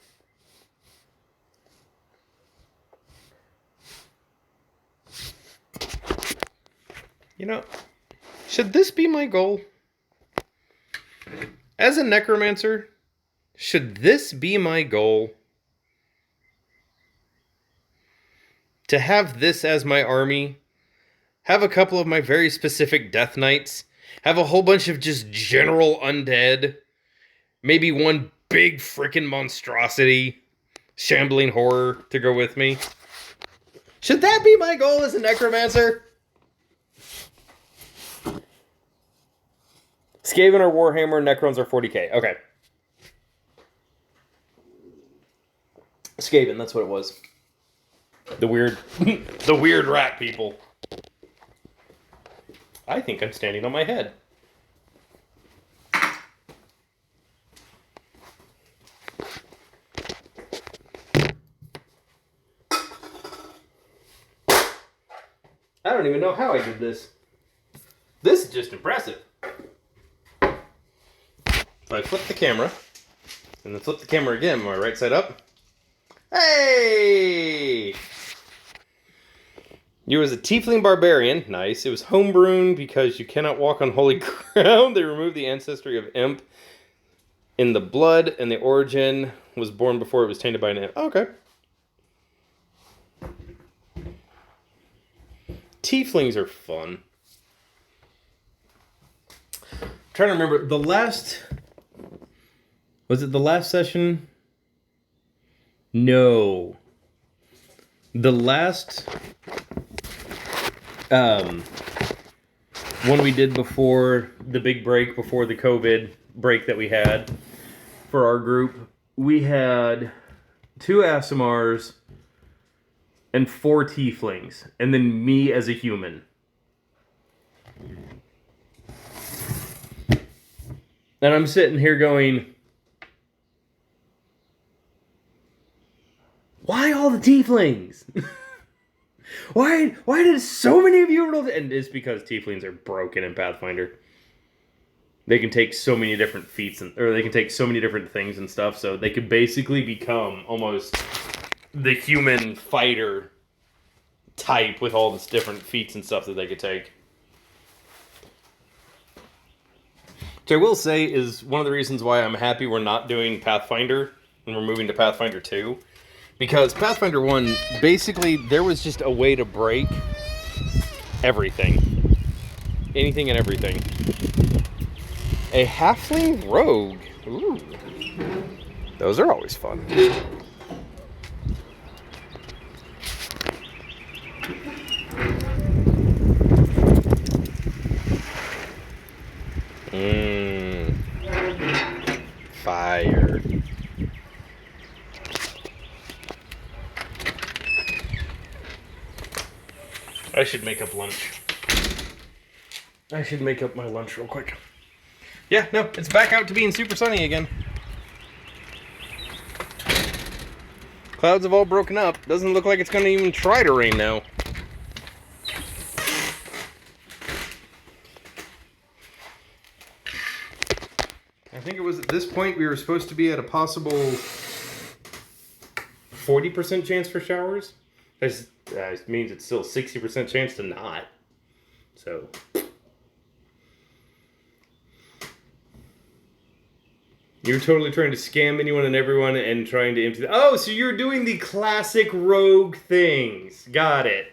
You know, should this be my goal? As a necromancer, should this be my goal? To have this as my army, have a couple of my very specific death knights, have a whole bunch of just general undead, maybe one big freaking monstrosity, shambling horror to go with me. Should that be my goal as a necromancer? Skaven or Warhammer, Necrons or 40k. Okay. Skaven, that's what it was. The weird rat people. I think I'm standing on my head. I don't even know how I did this. This is just impressive. So I flip the camera, and then flip the camera again. My right side up. Hey! You was a tiefling barbarian. Nice. It was homebrewed because you cannot walk on holy ground. They removed the ancestry of imp in the blood, and the origin was born before it was tainted by an imp. Okay. Tieflings are fun. I'm trying to remember the last. Was it the last session? No. The last one we did before the big break, before the COVID break that we had for our group, we had 2 Asimars and 4 Tieflings, and then me as a human. And I'm sitting here going, why all the Tieflings? Why did so many of you roll? And it's because Tieflings are broken in Pathfinder. They can take so many different feats, or they can take so many different things and stuff, so they could basically become almost the human fighter type with all this different feats and stuff that they could take. Which I will say is one of the reasons why I'm happy we're not doing Pathfinder and we're moving to Pathfinder 2. Because Pathfinder 1, basically, there was just a way to break everything. Anything and everything. A halfling rogue. Ooh. Those are always fun. fire. I should make up lunch. I should make up my lunch real quick. Yeah, no, it's back out to being super sunny again. Clouds have all broken up. Doesn't look like it's going to even try to rain now. I think it was at this point we were supposed to be at a possible 40% chance for showers. That means it's still a 60% chance to not. So... You're totally trying to scam anyone and everyone and trying to empty... Oh, so you're doing the classic rogue things. Got it.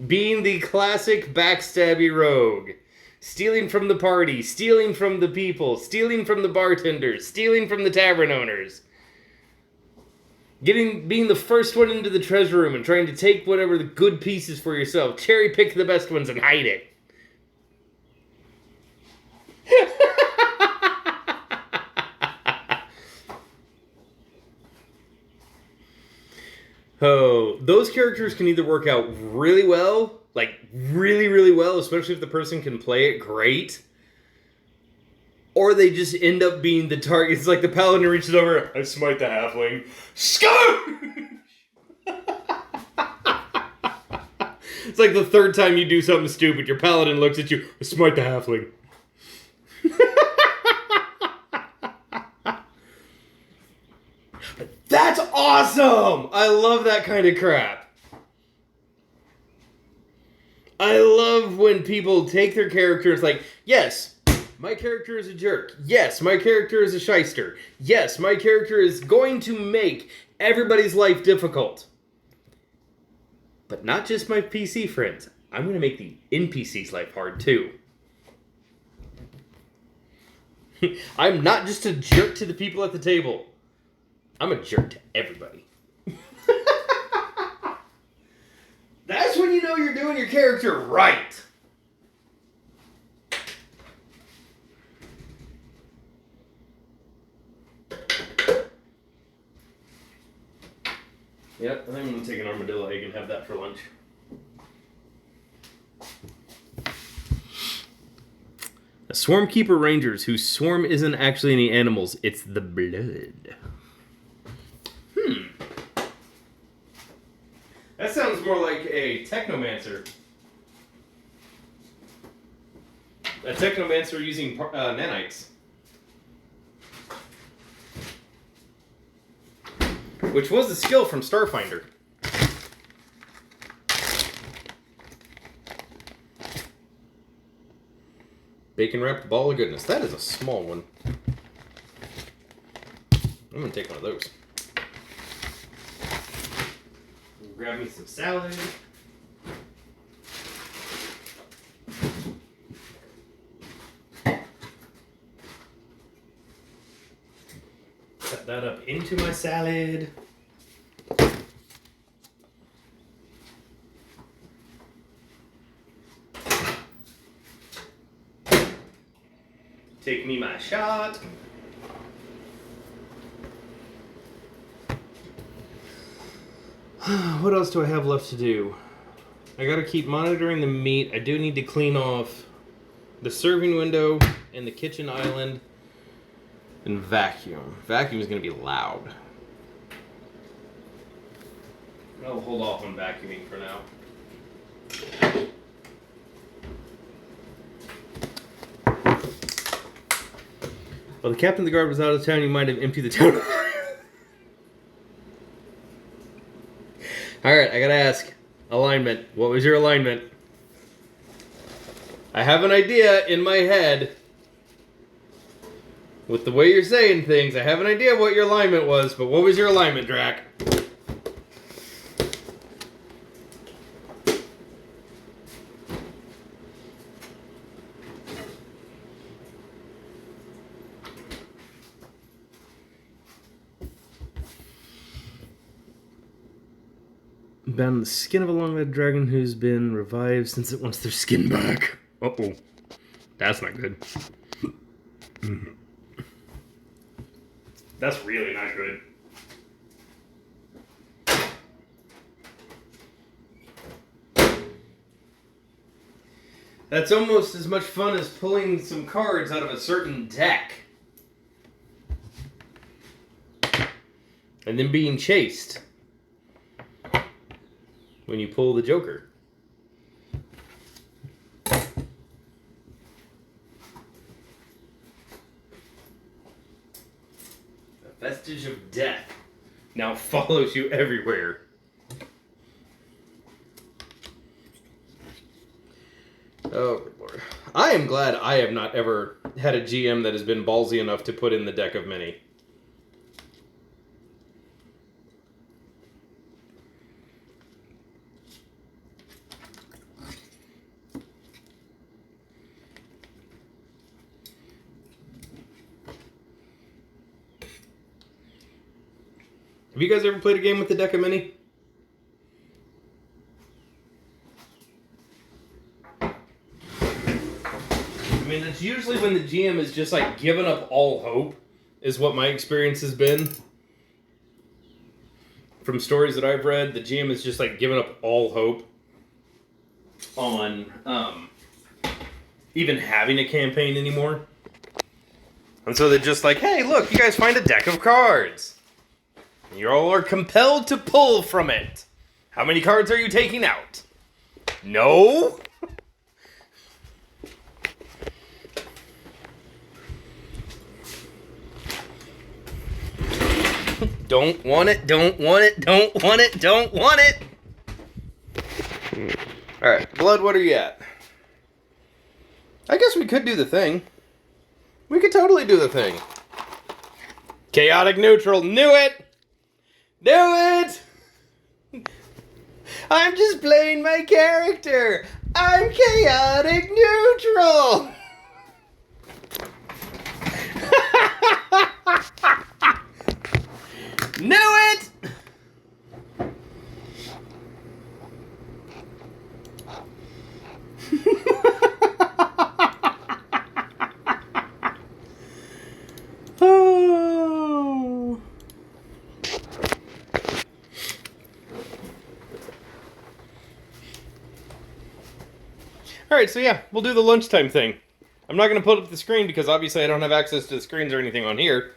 Being the classic backstabby rogue. Stealing from the party. Stealing from the people. Stealing from the bartenders. Stealing from the tavern owners. Being the first one into the treasure room and trying to take whatever the good pieces for yourself. Cherry pick the best ones and hide it. Oh, those characters can either work out really well, like really, really well, especially if the person can play it great, or they just end up being the target. It's like the paladin reaches over, I smite the halfling. Scoosh! It's like the third time you do something stupid, your paladin looks at you, I smite the halfling. That's awesome! I love that kind of crap. I love when people take their characters like, yes, my character is a jerk. Yes, my character is a shyster. Yes, my character is going to make everybody's life difficult. But not just my PC friends. I'm going to make the NPC's life hard too. I'm not just a jerk to the people at the table. I'm a jerk to everybody. That's when you know you're doing your character right. Yep, I think I'm going to take an armadillo egg and have that for lunch. A Swarmkeeper Rangers whose swarm isn't actually any animals, it's the blood. That sounds more like a technomancer. A technomancer using nanites. Which was a skill from Starfinder. Bacon wrapped ball of goodness. That is a small one. I'm going to take one of those. Grab me some salad. Cut that up into my salad. Take me my shot. What else do I have left to do? I gotta keep monitoring the meat. I do need to clean off the serving window and the kitchen island and vacuum. Vacuum is gonna be loud. I'll hold off on vacuuming for now. While the captain of the guard was out of town, you might have emptied the town. Alright, I gotta ask. Alignment. What was your alignment? I have an idea in my head. With the way you're saying things, I have an idea of what your alignment was, but what was your alignment, Drac? Bound the skin of a long-legged dragon who's been revived since it wants their skin back. Uh-oh. That's not good. That's really not good. That's almost as much fun as pulling some cards out of a certain deck. And then being chased when you pull the Joker. A vestige of death now follows you everywhere. Oh, good lord. I am glad I have not ever had a GM that has been ballsy enough to put in the deck of many. Have you guys ever played a game with the deck of many? I mean, it's usually when the GM is just like giving up all hope, is what my experience has been. From stories that I've read, the GM is just like giving up all hope on even having a campaign anymore. And so they're just like, hey, look, you guys find a deck of cards. You all are compelled to pull from it. How many cards are you taking out? No? Don't want it, don't want it, don't want it, don't want it. Alright, Blood, what are you at? I guess we could do the thing. We could totally do the thing. Chaotic neutral, knew it! Knew it! I'm just playing my character. I'm chaotic neutral. Knew it! Oh. Alright, so yeah, we'll do the lunchtime thing. I'm not going to put up the screen because obviously I don't have access to the screens or anything on here.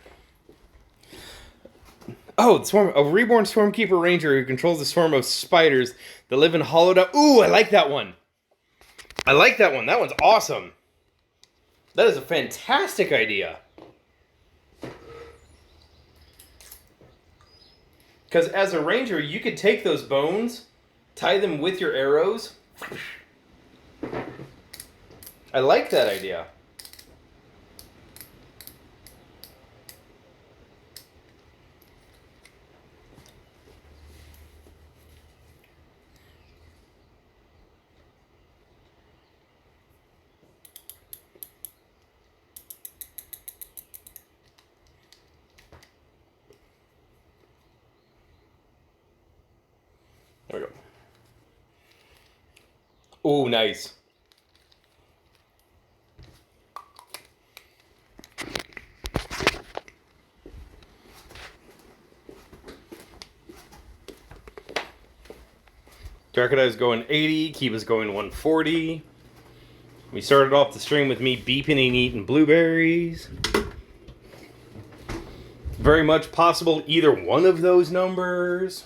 Oh, a reborn Stormkeeper Ranger who controls a swarm of spiders that live in hollowed out... Ooh, I like that one. I like that one. That one's awesome. That is a fantastic idea. Because as a ranger, you could take those bones, tie them with your arrows. I like that idea. There we go. Oh, nice. Darkedive's going 80, Kiva's going 140. We started off the stream with me beeping and eating blueberries. Very much possible either one of those numbers.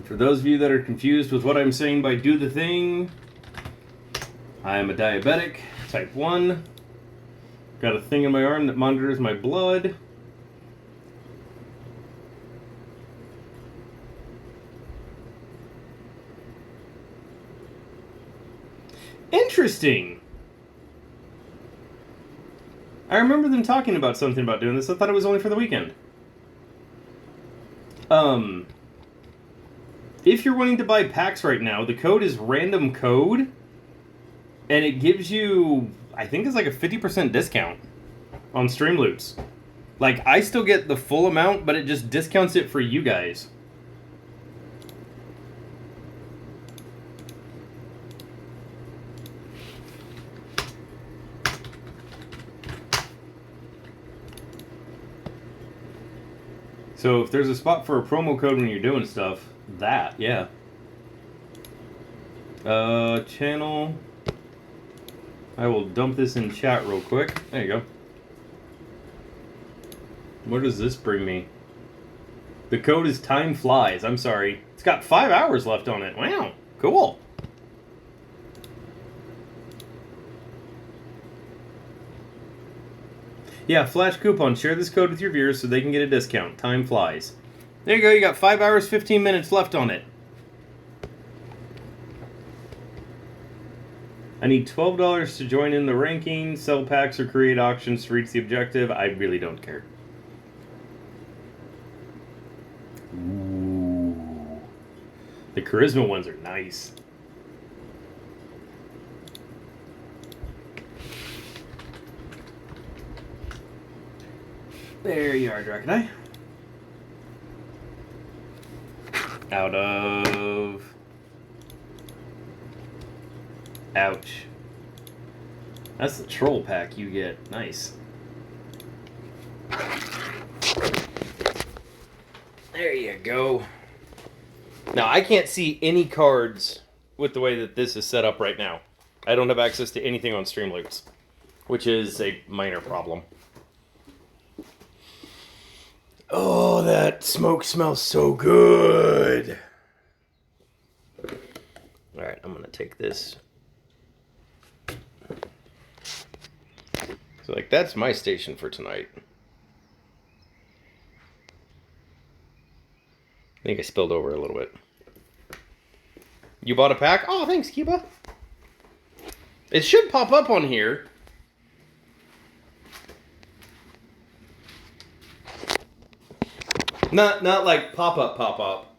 For those of you that are confused with what I'm saying by do the thing, I am a diabetic, type 1. Got a thing in my arm that monitors my blood. Interesting. I remember them talking about something about doing this. I thought it was only for the weekend. If you're wanting to buy packs right now, the code is random code, and it gives you, I think it's like a 50% discount on Streamloots. Like, I still get the full amount, but it just discounts it for you guys. So if there's a spot for a promo code when you're doing stuff, yeah. Channel. I will dump this in chat real quick. There you go. Where does this bring me? The code is Time Flies. I'm sorry. It's got 5 hours left on it. Wow. Cool. Yeah, flash coupon. Share this code with your viewers so they can get a discount. Time flies. There you go. You got 5 hours, 15 minutes left on it. I need $12 to join in the ranking, sell packs, or create auctions to reach the objective. I really don't care. Ooh. The charisma ones are nice. There you are, Draconite. Out of... Ouch. That's the troll pack you get. Nice. There you go. Now, I can't see any cards with the way that this is set up right now. I don't have access to anything on Streamloots, which is a minor problem. Oh, that smoke smells so good. All right, I'm going to take this. So, like, that's my station for tonight. I think I spilled over a little bit. You bought a pack? Oh, thanks, Kiba. It should pop up on here. Not like pop up.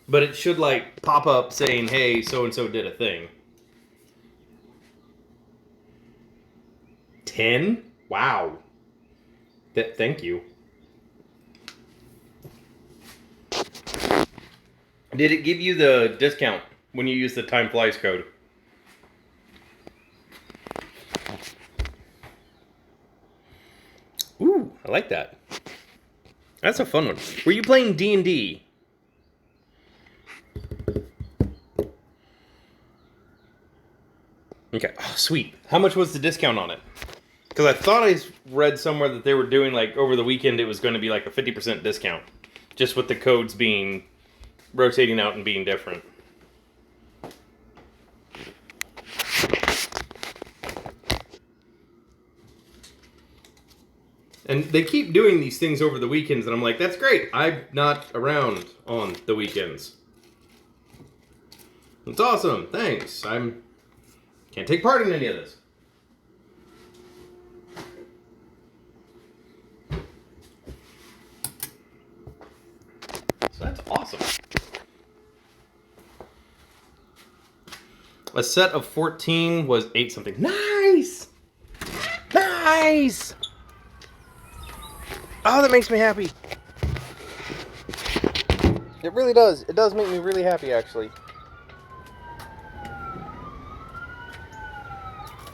But it should like pop up saying, hey, so-and-so did a thing. 10? Wow. Thank you. Did it give you the discount when you use the Time Flies code? Ooh, I like that. That's a fun one. Were you playing D&D? Okay. Oh, sweet. How much was the discount on it? Because I thought I read somewhere that they were doing, like, over the weekend, it was going to be, like, a 50% discount. Just with the codes being, rotating out and being different. And they keep doing these things over the weekends, and I'm like, that's great. I'm not around on the weekends. It's awesome. Thanks. Can't take part in any of this. So that's awesome. A set of 14 was 8 something. Nice! Nice! Oh, that makes me happy. It really does. It does make me really happy, actually.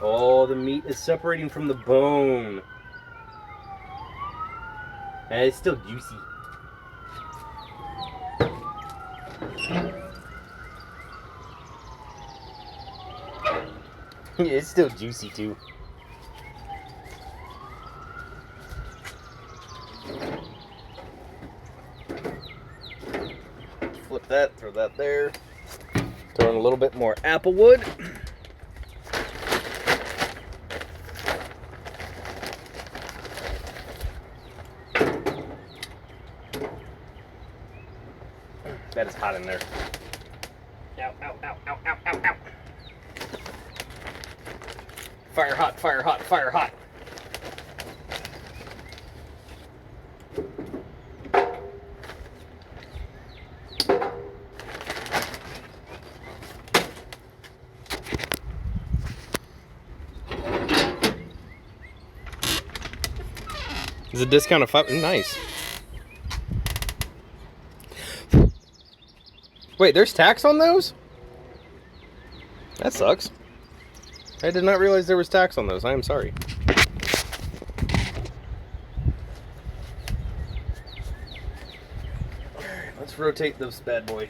Oh, the meat is separating from the bone. And it's still juicy. It's still juicy, too. Flip that, throw that there. Throw in a little bit more applewood. That is hot in there. Ow, ow, ow, ow, ow, ow, ow. Fire hot, fire hot, fire hot. Is a discount of 5? Nice. Wait, there's tax on those? That sucks. I did not realize there was tax on those. I am sorry. Let's rotate this bad boy.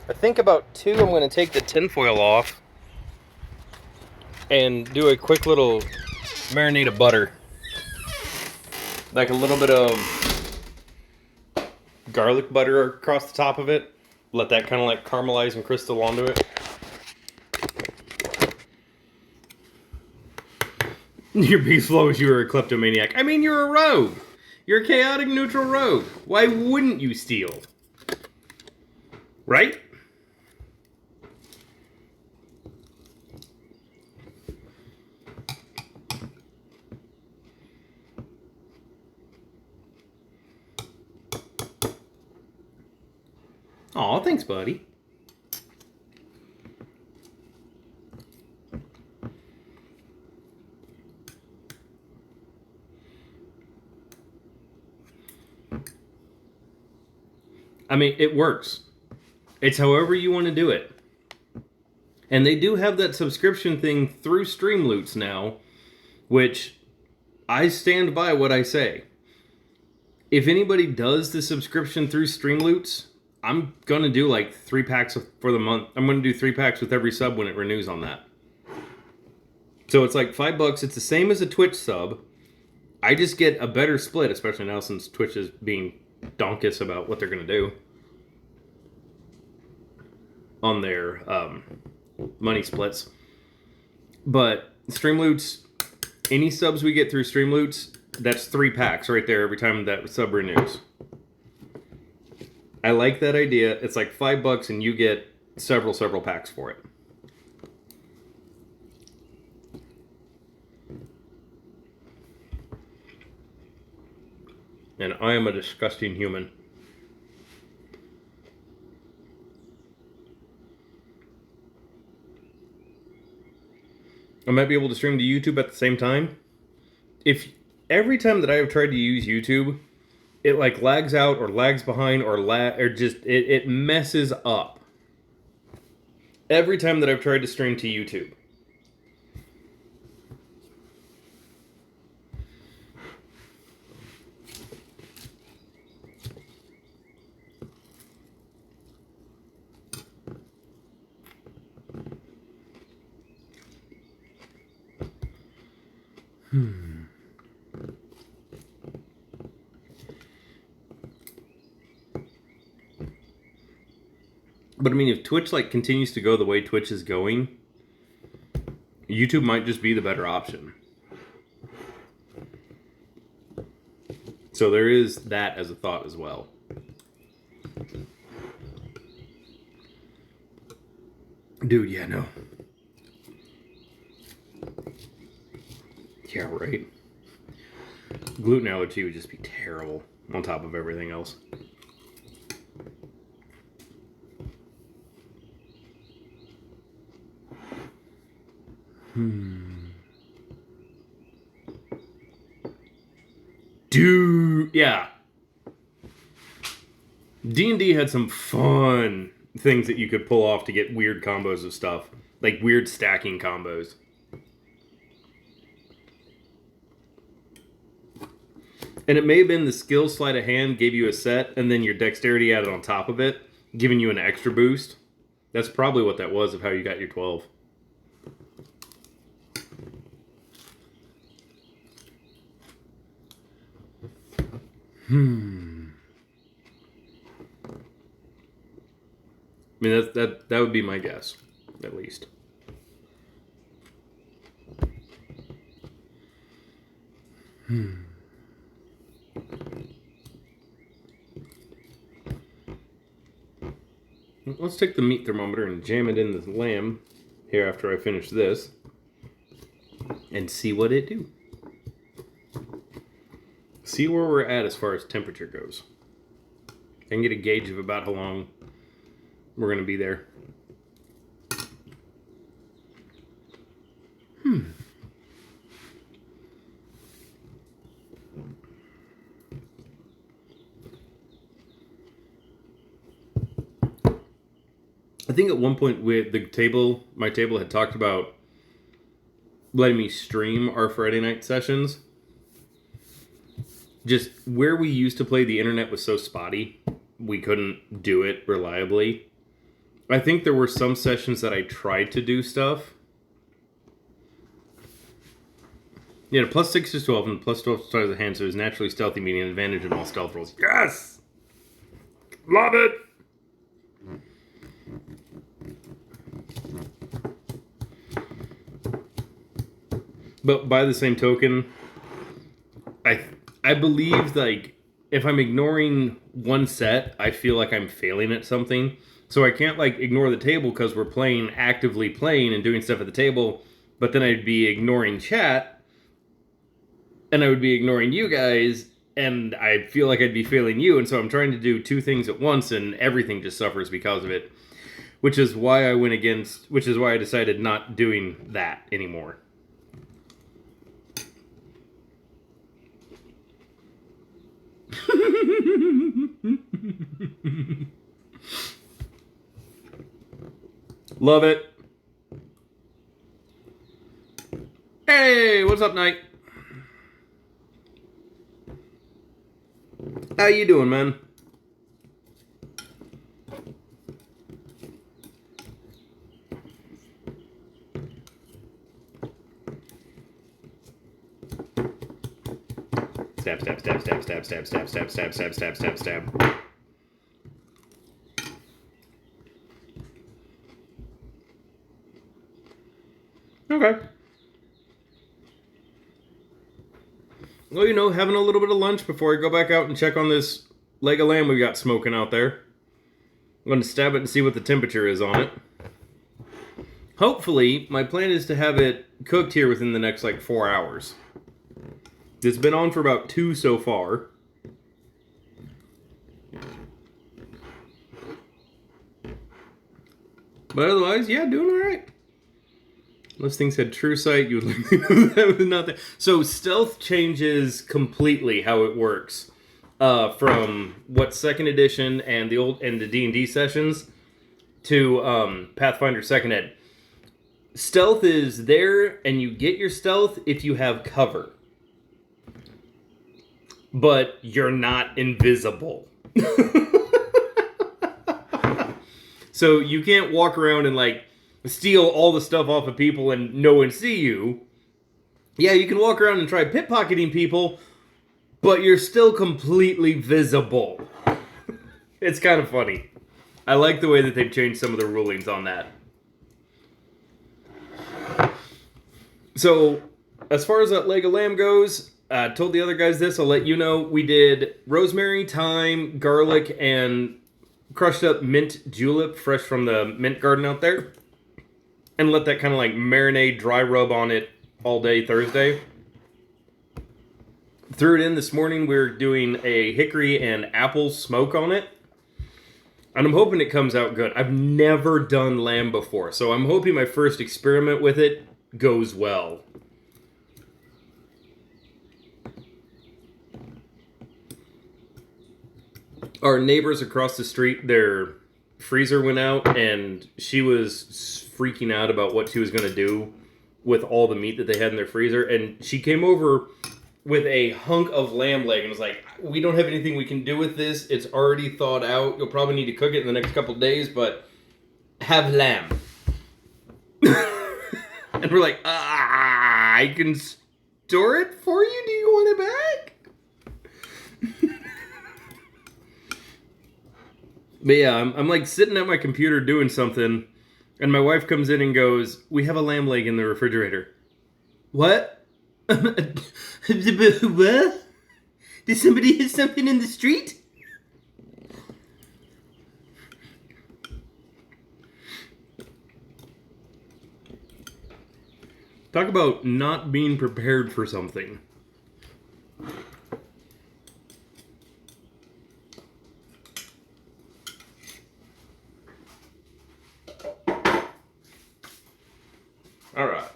I think about 2, I'm going to take the tinfoil off and do a quick little marinade of butter. Like a little bit of garlic butter across the top of it. Let that kind of like caramelize and crystal onto it. You're being slow as you were a kleptomaniac. I mean, you're a rogue. You're a chaotic neutral rogue. Why wouldn't you steal? Right? Aw, thanks, buddy. I mean, it works. It's however you want to do it. And they do have that subscription thing through Streamloots now, which I stand by what I say. If anybody does the subscription through Streamloots, I'm going to do like 3 packs for the month. I'm going to do 3 packs with every sub when it renews on that. So it's like $5. It's the same as a Twitch sub. I just get a better split, especially now since Twitch is being donkus about what they're going to do on their money splits. But Streamloots, any subs we get through Streamloots, that's 3 packs right there every time that sub renews. I like that idea. It's like $5 and you get several packs for it. And I am a disgusting human. I might be able to stream to YouTube at the same time. If every time that I have tried to use YouTube, it like lags out or lags behind or just it messes up. Every time that I've tried to stream to YouTube. But I mean, if Twitch like continues to go the way Twitch is going, YouTube might just be the better option. So there is that as a thought as well. Dude, yeah, no. Yeah, right. Gluten allergy would just be terrible on top of everything else. Dude, yeah. D&D had some fun things that you could pull off to get weird combos of stuff. Like weird stacking combos. And it may have been the skill sleight of hand gave you a set, and then your dexterity added on top of it, giving you an extra boost. That's probably what that was of how you got your 12. I mean, that would be my guess, at least. Let's take the meat thermometer and jam it in the lamb here after I finish this and see what it do. See where we're at as far as temperature goes. I can get a gauge of about how long we're going to be there. I think at one point with my table had talked about letting me stream our Friday night sessions. Just where we used to play, the internet was so spotty, we couldn't do it reliably. I think there were some sessions that I tried to do stuff. Yeah, plus 6 is 12, and plus 12 stars of hand, so it's naturally stealthy, meaning an advantage in all stealth rolls. Yes! Love it! But by the same token, I believe, like, if I'm ignoring one set, I feel like I'm failing at something. So I can't, like, ignore the table because we're actively playing and doing stuff at the table, but then I'd be ignoring chat, and I would be ignoring you guys, and I feel like I'd be failing you, and so I'm trying to do two things at once, and everything just suffers because of it. Which is why I decided not doing that anymore. Love it. Hey, what's up, Knight? How you doing, man? Stab, stab, stab, stab, stab, stab, stab, stab, stab, stab, stab, stab, stab. Okay. Well, you know, having a little bit of lunch before I go back out and check on this leg of lamb we got smoking out there. I'm going to stab it and see what the temperature is on it. Hopefully, my plan is to have it cooked here within the next, 4 hours. It's been on for about 2 so far. But otherwise, yeah, doing alright. Those things had true sight, you would like to know that was not there. So stealth changes completely how it works. From what 2nd edition and the D&D sessions to Pathfinder 2nd Ed. Stealth is there, and you get your stealth if you have cover. But you're not invisible. So you can't walk around and steal all the stuff off of people and no one see you. Yeah, you can walk around and try pickpocketing people, but you're still completely visible. It's kind of funny. I like the way that they've changed some of the rulings on that. So, as far as that leg of lamb goes, I told the other guys this, I'll let you know. We did rosemary, thyme, garlic, and crushed up mint julep fresh from the mint garden out there. And let that kind of marinade, dry rub on it all day Thursday. Threw it in this morning. We're doing a hickory and apple smoke on it. And I'm hoping it comes out good. I've never done lamb before, so I'm hoping my first experiment with it goes well. Our neighbors across the street, their freezer went out, and she was freaking out about what she was going to do with all the meat that they had in their freezer. And she came over with a hunk of lamb leg and was like, we don't have anything we can do with this. It's already thawed out. You'll probably need to cook it in the next couple of days, but have lamb. And we're like, I can store it for you? Do you want it back? But yeah, I'm sitting at my computer doing something, and my wife comes in and goes, we have a lamb leg in the refrigerator. What? What? Did somebody hit something in the street? Talk about not being prepared for something. All right.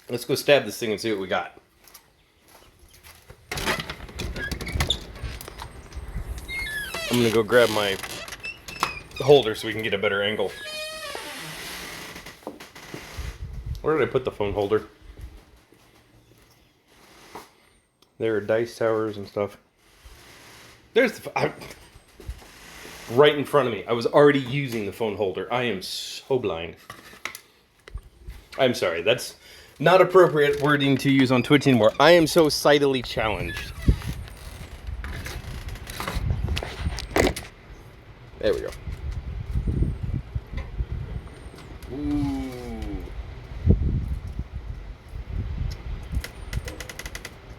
Let's go stab this thing and see what we got. I'm gonna go grab my holder so we can get a better angle. Where did I put the phone holder? There are dice towers and stuff. There's the... right in front of me. I was already using the phone holder. I am so blind. I'm sorry. That's not appropriate wording to use on Twitch anymore. I am so sightily challenged. There we go. Ooh.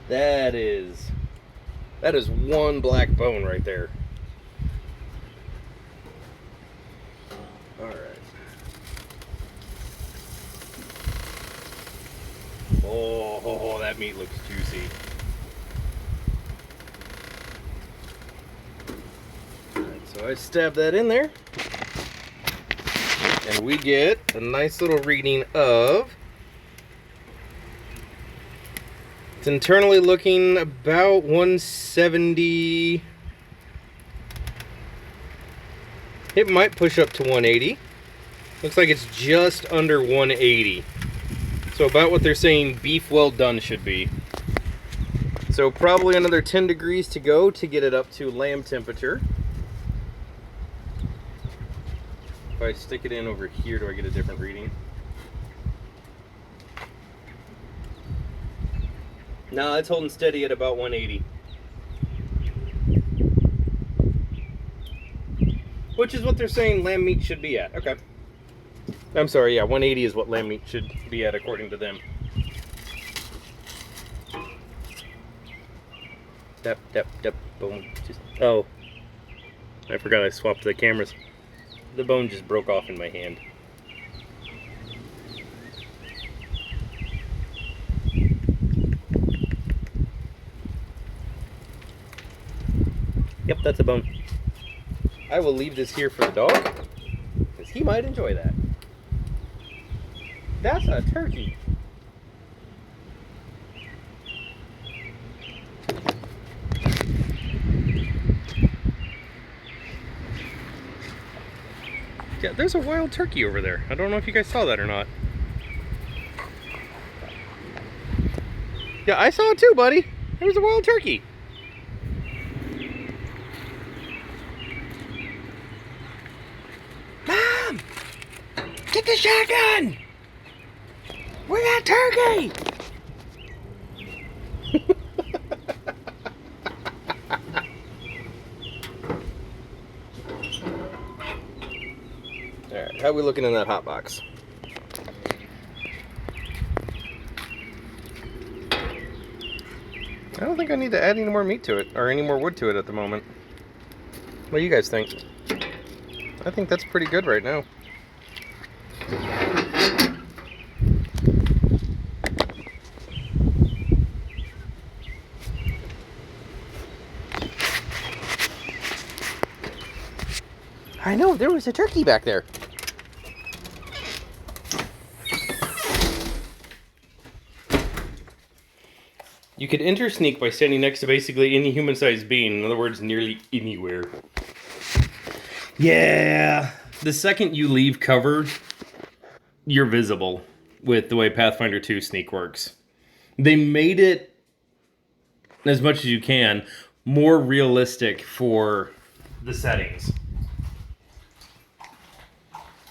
That is one black bone right there. All right. Oh, that meat looks juicy. All right, so I stab that in there. And we get a nice little reading of... It's internally looking about 170. It might push up to 180. Looks like it's just under 180. So about what they're saying beef well done should be. So probably another 10 degrees to go to get it up to lamb temperature. If I stick it in over here, do I get a different reading? No, it's holding steady at about 180. Which is what they're saying lamb meat should be at. Okay. I'm sorry, yeah, 180 is what lamb meat should be at according to them. Dep, boom. Just, oh. I forgot I swapped the cameras. The bone just broke off in my hand. Yep, that's a bone. I will leave this here for the dog, because he might enjoy that. That's a turkey. Yeah, there's a wild turkey over there. I don't know if you guys saw that or not. Yeah, I saw it too, buddy. There was a wild turkey. Mom! Get the shotgun! We got turkey! Alright, how are we looking in that hot box? I don't think I need to add any more meat to it, or any more wood to it at the moment. What do you guys think? I think that's pretty good right now. I know, there was a turkey back there. You could enter sneak by standing next to basically any human-sized being. In other words, nearly anywhere. Yeah. The second you leave cover, you're visible with the way Pathfinder 2 sneak works. They made it, as much as you can, more realistic for the settings.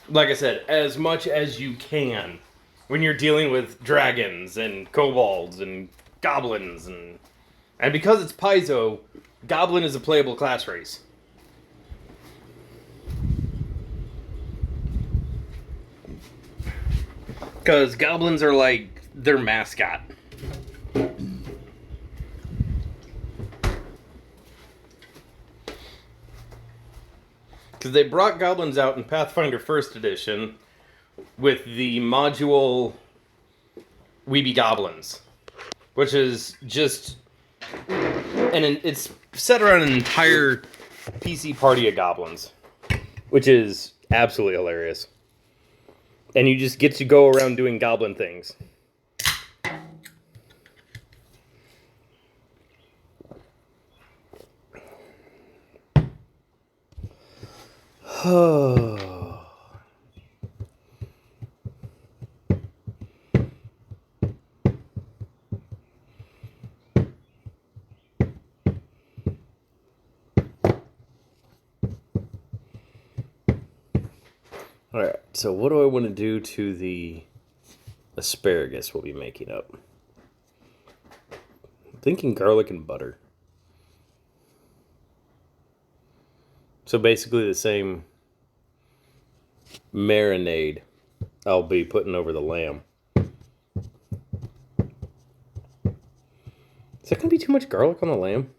Like I said, as much as you can when you're dealing with dragons and kobolds and goblins and because it's Paizo, goblin is a playable class race. Because goblins are like their mascot. Because they brought goblins out in Pathfinder 1st Edition with the module Weeby Goblins, which is just, and it's set around an entire PC party of goblins, which is absolutely hilarious. And you just get to go around doing goblin things. So what do I want to do to the asparagus we'll be making up? I'm thinking garlic and butter. So basically the same marinade I'll be putting over the lamb. Is that going to be too much garlic on the lamb?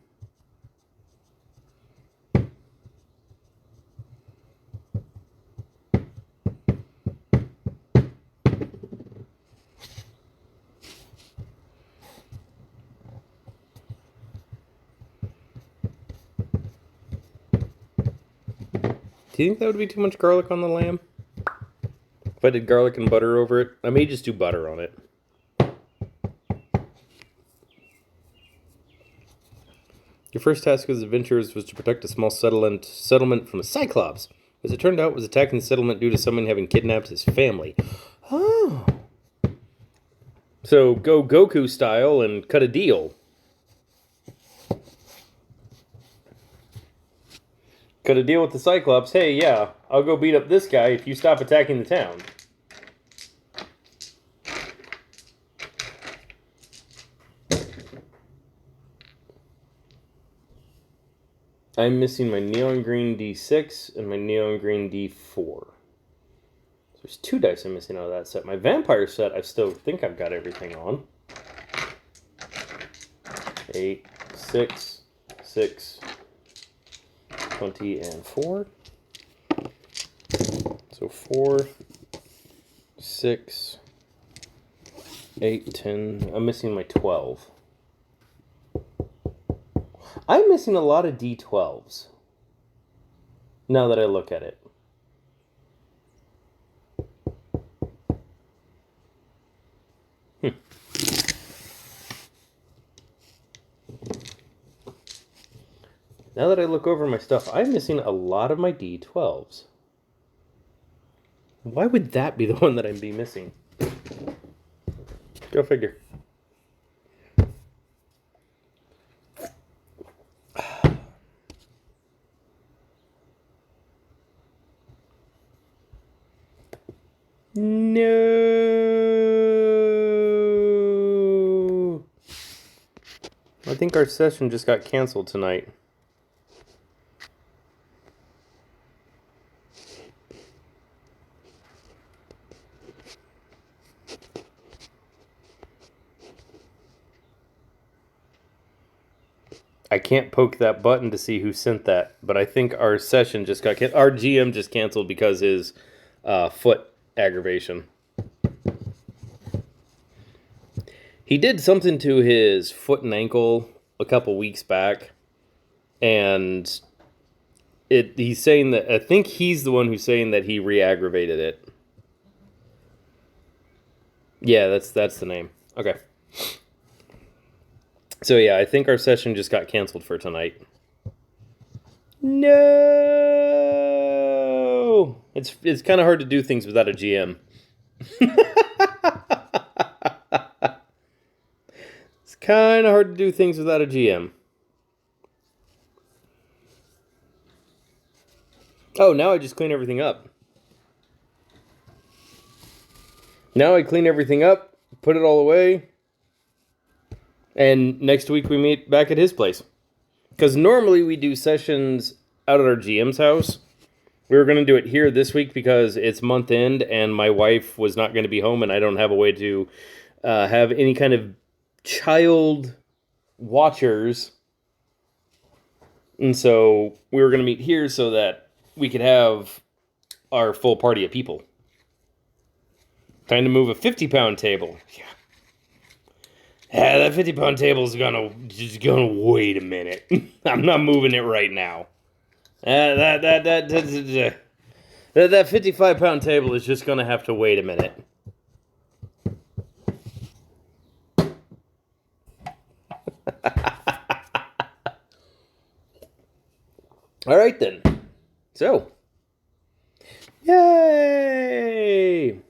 Do you think that would be too much garlic on the lamb? If I did garlic and butter over it, I may just do butter on it. Your first task as adventurers was to protect a small settlement from a Cyclops. As it turned out, was attacking the settlement due to someone having kidnapped his family. Oh. So go Goku style and cut a deal. Cut a deal with the Cyclops. Hey, yeah, I'll go beat up this guy if you stop attacking the town. I'm missing my neon green D6 and my neon green D4. There's 2 dice I'm missing out of that set. My vampire set, I still think I've got everything on. 8, 6, 6, 20, and 4. So 4, 6, 8, 10. I'm missing my 12. I'm missing a lot of D12s. Now that I look at it. Now that I look over my stuff, I'm missing a lot of my D12s. Why would that be the one that I'm missing? Go figure. No. I think our session just got canceled tonight. I can't poke that button to see who sent that, but I think our session just got canceled. Our GM just canceled because his foot aggravation. He did something to his foot and ankle a couple weeks back, and he's saying that, I think he's the one who's saying that he re-aggravated it. Yeah, that's the name. Okay. So yeah, I think our session just got canceled for tonight. No! It's kind of hard to do things without a GM. It's kind of hard to do things without a GM. Oh, now I just clean everything up. Now I clean everything up, put it all away, and next week we meet back at his place. Because normally we do sessions out at our GM's house. We were going to do it here this week because it's month end and my wife was not going to be home and I don't have a way to have any kind of child watchers. And so we were going to meet here so that we could have our full party of people. Time to move a 50-pound table. Yeah, that 50-pound table is just gonna wait a minute. I'm not moving it right now. That 55-pound table is just gonna have to wait a minute. All right then. So, yay!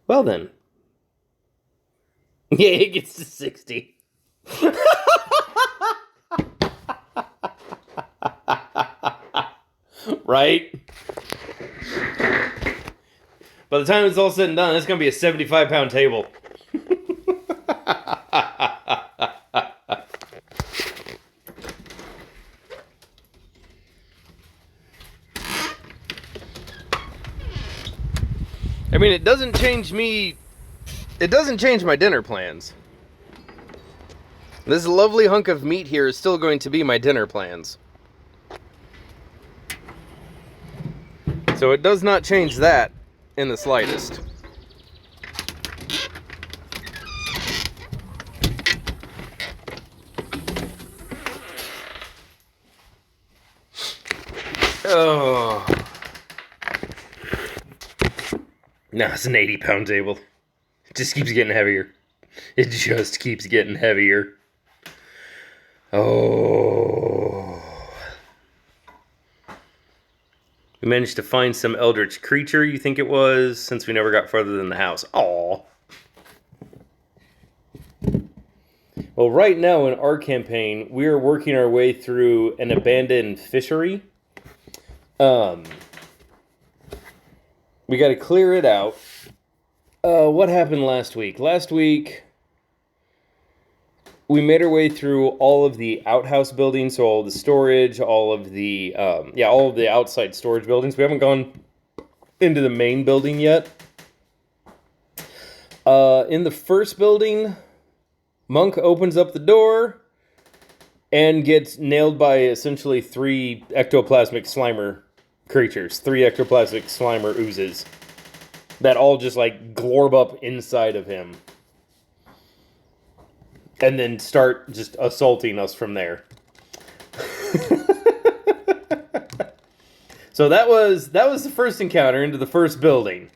Well then. Yeah, it gets to 60. Right? By the time it's all said and done, it's going to be a 75-pound table. I mean, it doesn't change my dinner plans. This lovely hunk of meat here is still going to be my dinner plans. So it does not change that in the slightest. Oh. No, it's an 80-pound table. It just keeps getting heavier. It just keeps getting heavier. Oh. We managed to find some eldritch creature, you think it was, since we never got further than the house. Aw. Well, right now in our campaign, we are working our way through an abandoned fishery. We got to clear it out. What happened last week? Last week, we made our way through all of the outhouse buildings, so all the storage, all of the outside storage buildings. We haven't gone into the main building yet. In the first building, Monk opens up the door and gets nailed by essentially 3 ectoplasmic Slimer creatures. 3 ectoplasmic Slimer oozes that all just like glorb up inside of him. And then start just assaulting us from there. So that was the first encounter into the first building.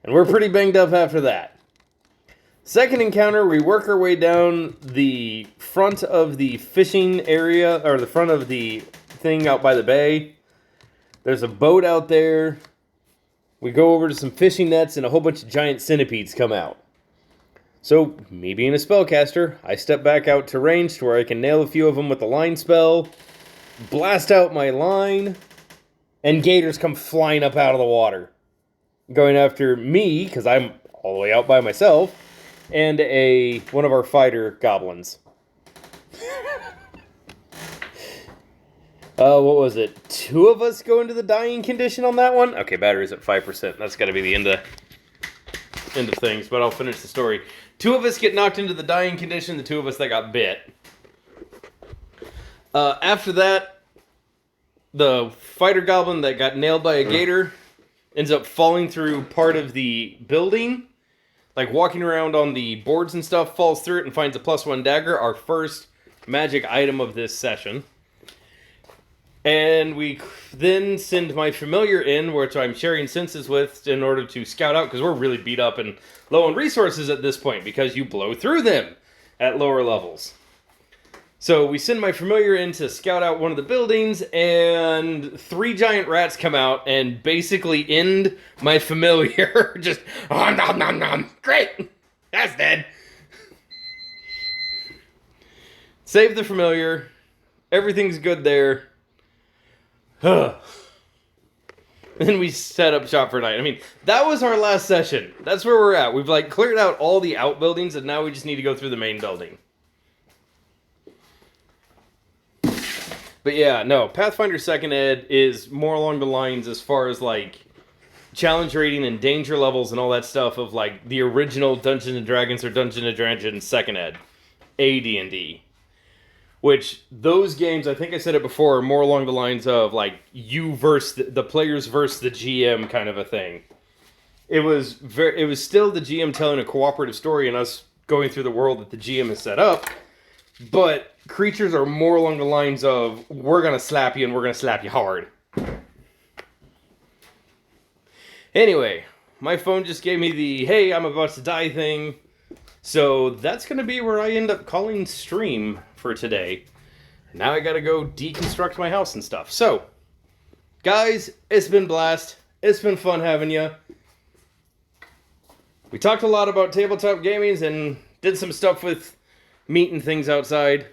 And we're pretty banged up after that. Second encounter, we work our way down the front of the fishing area, or the front of the thing out by the bay. There's a boat out there. We go over to some fishing nets and a whole bunch of giant centipedes come out. So, me being a spellcaster, I step back out to range to where I can nail a few of them with a line spell, blast out my line, and gators come flying up out of the water. Going after me, because I'm all the way out by myself, and one of our fighter goblins. What was it? 2 of us go into the dying condition on that one? Okay, battery's at 5%. That's got to be the end of things, but I'll finish the story. 2 of us get knocked into the dying condition, the 2 of us that got bit. After that, the fighter goblin that got nailed by a gator ends up falling through part of the building, like walking around on the boards and stuff, falls through it and finds a +1 dagger, our first magic item of this session. And we then send my familiar in, which I'm sharing senses with, in order to scout out, because we're really beat up and low on resources at this point, because you blow through them at lower levels. So we send my familiar in to scout out one of the buildings, and 3 giant rats come out and basically end my familiar. Just, oh, nom, nom, nom. Great! That's dead. Save the familiar. Everything's good there. Then we set up shop for night. I mean, that was our last session. That's where we're at. We've like cleared out all the outbuildings, and now we just need to go through the main building. But yeah, no, Pathfinder 2nd Ed is more along the lines as far as like challenge rating and danger levels and all that stuff of like the original Dungeons & Dragons or Dungeons & Dragons 2nd Ed, AD&D. Which, those games, I think I said it before, are more along the lines of, like, you versus the players versus the GM kind of a thing. It was still the GM telling a cooperative story and us going through the world that the GM has set up, but creatures are more along the lines of, we're going to slap you and we're going to slap you hard. Anyway, my phone just gave me the, hey, I'm about to die thing. So that's going to be where I end up calling stream for today. Now I got to go deconstruct my house and stuff. So, guys, it's been blast. It's been fun having you. We talked a lot about tabletop gaming and Did some stuff with meat and things outside.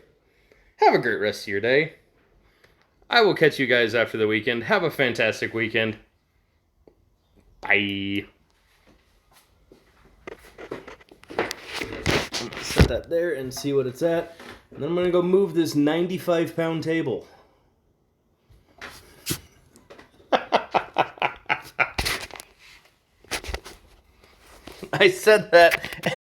Have a great rest of your day. I will catch you guys after the weekend. Have a fantastic weekend. Bye. I'm gonna set that there and see what it's at. And then I'm gonna go move this 95-pound table. I said that,